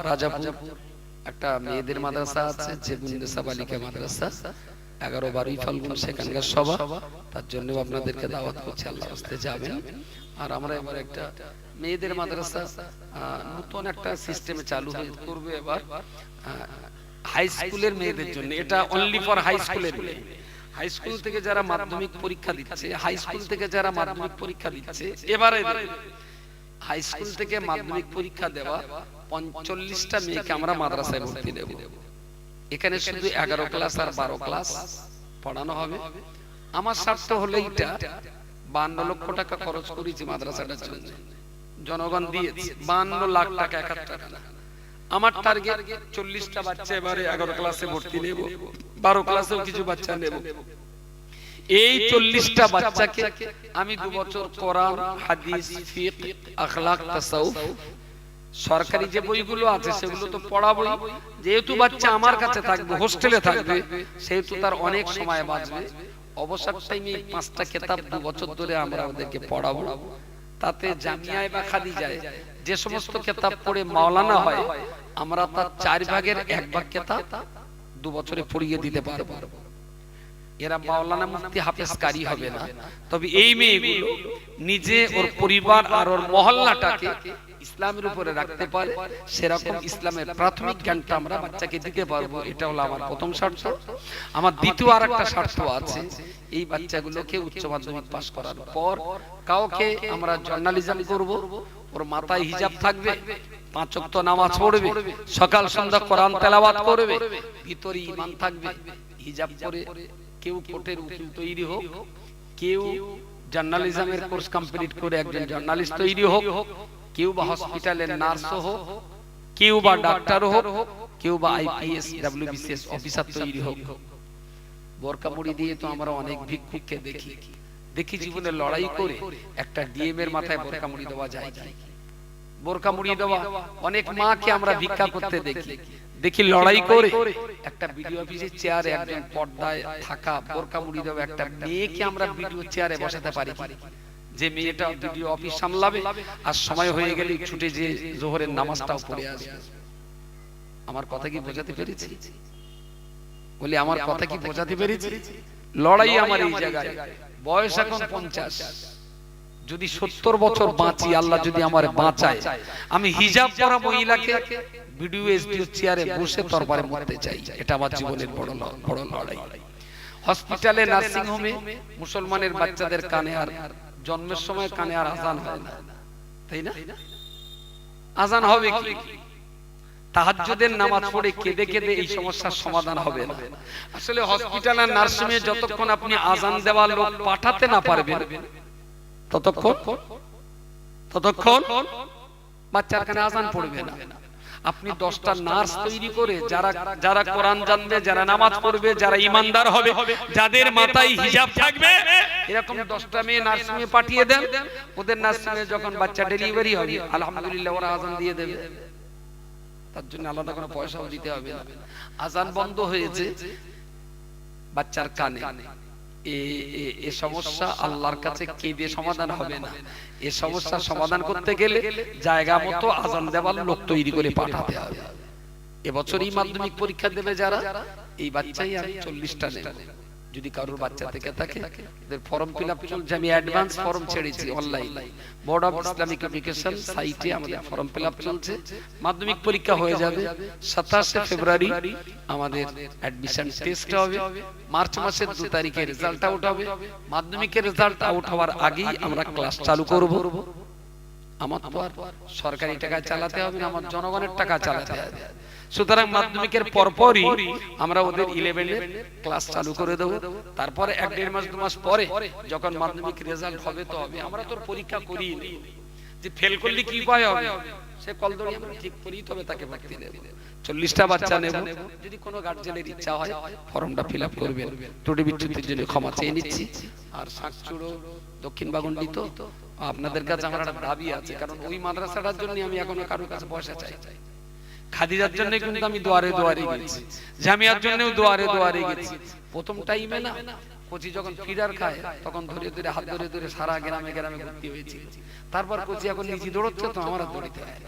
রাজাপুর একটা মেয়েদের মাদ্রাসা আছে, জেবুন্নেসা বালিকা মাদ্রাসা, 11-12 ফাল্গুন সেখানকার সভা। তার জন্য আপনাদেরকে দাওয়াত করছি, আল্লাহর রাস্তায় যাবেন। আর আমরা এবার একটা মেয়েদের মাদ্রাসা নতুন একটা সিস্টেমে চালু করবে এবার, হাই স্কুলের মেয়েদের জন্য। এটা অনলি ফর হাই স্কুলের মেয়ে। হাই স্কুল থেকে যারা মাধ্যমিক পরীক্ষা দিচ্ছে, হাই স্কুল থেকে যারা মাধ্যমিক পরীক্ষা দিচ্ছে, এবারে হাই স্কুল থেকে মাধ্যমিক পরীক্ষা দেওয়া 45টা মেয়েকে আমরা মাদ্রাসায় ভর্তি দেব। এখানে শুধু 11 ক্লাস আর 12 ক্লাস পড়ানো হবে। আমার স্বার্থ হলো এইটা, 52 লক্ষ টাকা খরচ করেছি মাদ্রাসাটার জন্য, জনগণ দিয়েছে 52 লাখ টাকা, 71 টাকা না। আমার টার্গেট 40টা বাচ্চা এবারে 11 ক্লাসে ভর্তি নেব, 12 ক্লাসেও কিছু বাচ্চা নেব। এই 40টা বাচ্চাকে আমি 2 বছর কোরআন, হাদিস, ফিকহ, আখলাক, তাসাউফ, সরকারি যে বইগুলো আছে সেগুলো তো পড়াবই। যেহেতু বাচ্চা আমার কাছে থাকবে, হোস্টেলে থাকবে, সেহেতু তার অনেক সময় বাঁচবে। অবসর টাইমে 5টা কিতাব 2 বছর ধরে আমরা ওদেরকে পড়াবো। তাতে জামিয়ায় বা খাদিজায় যে সমস্ত কিতাব পড়ে মাওলানা হয়, আমরা তার 4 ভাগের 1 ভাগ কিতাব 2 বছরে পড়িয়ে দিতে পারবো। এরা মাওলানা মুফতি হাফেজ কারি হবে না, তবে এই মেয়েগুলো নিজে ওর পরিবার আর ওর মহল্লাটাকে ইসলামের উপরে রাখতে পারে, সেরকম ইসলামের প্রাথমিক জ্ঞানটা আমরা বাচ্চাকে দিতে পারবো। এটা হলো আমার প্রথম স্বার্থ। আমার দ্বিতীয় আর একটা স্বার্থ আছে, এই বাচ্চাগুলোকে উচ্চ মাধ্যমিক পাস করার পর কাউকে আমরা জার্নালিজম করব, ওর মাথায় হিজাব থাকবে, 5 ওয়াক্ত নামাজ পড়বে, সকাল সন্ধ্যা কোরআন তেলাওয়াত করবে, ভিতরে ঈমান থাকবে, হিজাব পরে কেউ কোর্টের উকিল তৈরি হোক, কেউ জার্নালিজমের কোর্স কমপ্লিট করে একজন জার্নালিস্ট তৈরি হোক, কেউ বা হসপিটালের নার্স হোক, কেউ বা ডাক্তার হোক, কেউ বা আইপিএস ডব্লিউবিসিএস অফিসার তৈরি হোক। বোরকা মুড়ি দিয়ে তো আমরা অনেক ভিক্ষুককে দেখি জীবনে লড়াই করে একটা ডিএম এর মাথায় বোরকা মুড়ি দেওয়া যায় কি? বোরকা মুড়ি দেওয়া অনেক মাকে আমরা ভিক্ষা করতে দেখি লড়াই করে একটা বিডিও অফিসের চেয়ারে একজন পর্দায় থাকা বোরকা মুড়ি দেওয়া একটা মেয়েকে আমরা বিডিও চেয়ারে বসাতে পারি কি? যে মেয়েটা বিডিও অফিস সামলাবে আর সময় হয়ে গেলে ছুটে যে জোহরের নামাজটাও পড়ে আসবে। আমার কথা কি বোঝাতে পেরেছি? বলি আমার কথা কি বোঝাতে পেরেছি? লড়াই আমার এই জায়গায়। বয়স এখন 50, যদি 70 বছর বাঁচি, আল্লাহ যদি আমার বাঁচায়, আমি হিজাব পরা মহিলাকে ভিডিও এসডিও চেয়ারে বসে তরবারে মরতে চাই। এটা আমার জীবনের বড় লড়াই। হসপিটালে, নার্সিং হোমে মুসলমানের বাচ্চাদের কানে আর জন্মের সময় কানে আর আজান হয় না, তাই না? আজান হবে কি? তাহাজ্জুদের নামাজ পড়ে কেঁদে কেঁদে এই সমস্যার সমাধান হবে না। আসলে হসপিটাল আর নার্সিং হোমে যতক্ষণ আপনি আজান দেওয়ার লোক পাঠাতে না পারবেন, ততক্ষণ বাচ্চার কানে আজান পড়বে না। আপনি 10টা নার্স তৈরি করে যারা কোরআন জানবে, যারা নামাজ পড়বে, যারা ইমানদার হবে, যাদের মাথায় হিজাব থাকবে, এরকম 10টা মেয়ে নার্সিংয়ে পাঠিয়ে দেন। ওদের নার্সিংয়ে যখন বাচ্চা ডেলিভারি হবে, আলহামদুলিল্লাহ ওরা আজান দিয়ে দেবে। তার জন্য আলাদা কোনো পয়সাও দিতে হবে না। আজান বন্ধ হয়েছে বাচ্চার কানে, এ সমস্যা আল্লাহর কাছে কেঁদে সমাধান হবে না। এ সমস্যা সমাধান করতে গেলে জায়গা মতো আজান দেওয়ার লোক তৈরি করে পাঠাতে হবে। এবছরই মাধ্যমিক পরীক্ষা দেবে যারা, এই বাচ্চাই আমি 40টা নেব। যদি কারোর বাচ্চা থেকে থাকে এদের ফর্ম ফিলআপ চলছে, আমি অ্যাডভান্স ফর্ম ছেড়েছি online board of Islamic education সাইটে আমাদের ফর্ম ফিলআপ চলছে। মাধ্যমিক পরীক্ষা হয়ে যাবে 27শে ফেব্রুয়ারি, আমাদের অ্যাডমিশন টেস্ট হবে, মার্চ মাসের 2 তারিখে রেজাল্ট আউট হবে। মাধ্যমিকের রেজাল্ট আউট হওয়ার আগেই আমরা ক্লাস চালু করব। আমার তো আর সরকারি টাকা চালাতে হবে না, আমার জনগণের টাকা চালাতে হবে। সুতরাং মাধ্যমিকের পরপরই আমরা ওদের 11 এর ক্লাস চালু করে দেব। তারপরে 1-1.5 মাস 2 মাস পরে যখন মাধ্যমিক রেজাল্ট হবে তো হবে। আমরা তো পরীক্ষা করি যে ফেল করলে কি উপায় হবে, সে কলদড়ি আমরা ঠিক করি, তবে তাকে ভর্তি দেব। 40টা বাচ্চা নেব। যদি কোনো গার্জিয়ানের ইচ্ছা হয় ফর্মটা ফিলআপ করবেন। ত্রুটি বিচ্যুতির জন্য ক্ষমা চেয়ে নিচ্ছি। আর সাকচুড়ো দক্ষিণ বাগুন্ডি তো আপনাদের কাছে আমার একটা দাবি আছে, কারণ ওই মাদ্রাসাটার জন্য আমি এখনো কারোর কাছে পয়সা চাই। খাদিজার জন্য কিন্তু আমি দুয়ারে দুয়ারে গেছি, জামিয়ার জন্যও দুয়ারে দুয়ারে গেছি। প্রথম টাইমে না কোচি যখন ফিডার খায় তখন ধরে ধরে হাত ধরে ধরে সারা গ্রামে গ্রামে ঘুরতে হয়েছে। তারপর কোচি এখন নিজে দৌড়চ্ছে তো আমার দৌড়িতে হয়।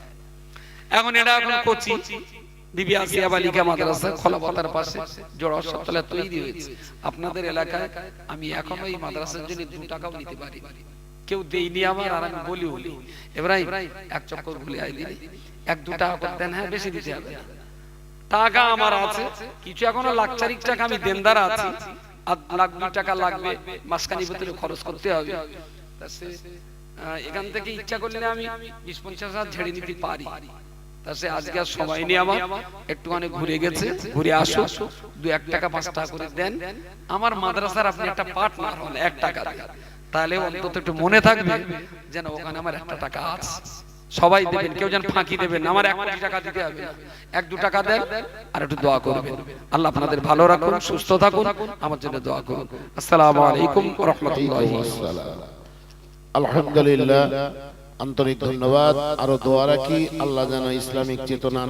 এখন এটা এখন কোচি বিবি আসিয়া বালিকা মাদ্রাসা খোলাপাতার পাশে জোড়া সপ্তাহে তৈরি হয়েছে। আপনাদের এলাকায় আমি এখন ওই মাদ্রাসার জন্য 2 টাকাও নিতে পারি, কেউ দেইনি আমার। আর আমি বলি ইব্রাহিম এক চক্কর ভুলে আই দিলি 1-2 টাকা করে দেন। হ্যাঁ, বেশি দিতে হবে টাকা আমার আছে কিছু, এখনো লাখ 4 টাকা আমি দেনদার আছি, আর লাখ 2 টাকা লাগবে মাসখানি ভিতরে খরচ করতে হবে। এখান থেকে ইচ্ছা করলে আমি 20-50 হাজার ঝেড়ে নিতে পারি। তাছে আজকে আর সময় নেই আমার, একটুখানি ঘুরে গেছে, ঘুরে আসো, 2-1 টাকা 5 টাকা করে দেন। আমার মাদ্রাসার আপনি একটা পার্টনার হন 1 টাকা দিয়ে, তাহলে অন্তত একটু মনে থাকবে যেন ওখানে আমার 1 টাকা আছে। সবাই দেবেন, কেউ যেন ফাঁকি দেবেন না। আমার 1 কোটি টাকা দিতে হবে, 1-2 টাকা দেন আর একটু দোয়া করবেন। আল্লাহ আপনাদের ভালো রাখুন, সুস্থ থাকুন, আমার জন্য দোয়া করুন। আসসালামু আলাইকুম ওয়া রাহমাতুল্লাহি ওয়া বারাকাতুহু। আলহামদুলিল্লাহ, আন্তরিক ধন্যবাদ। আরো দোয়া রাখি আল্লাহ যেন ইসলামিক চেতনা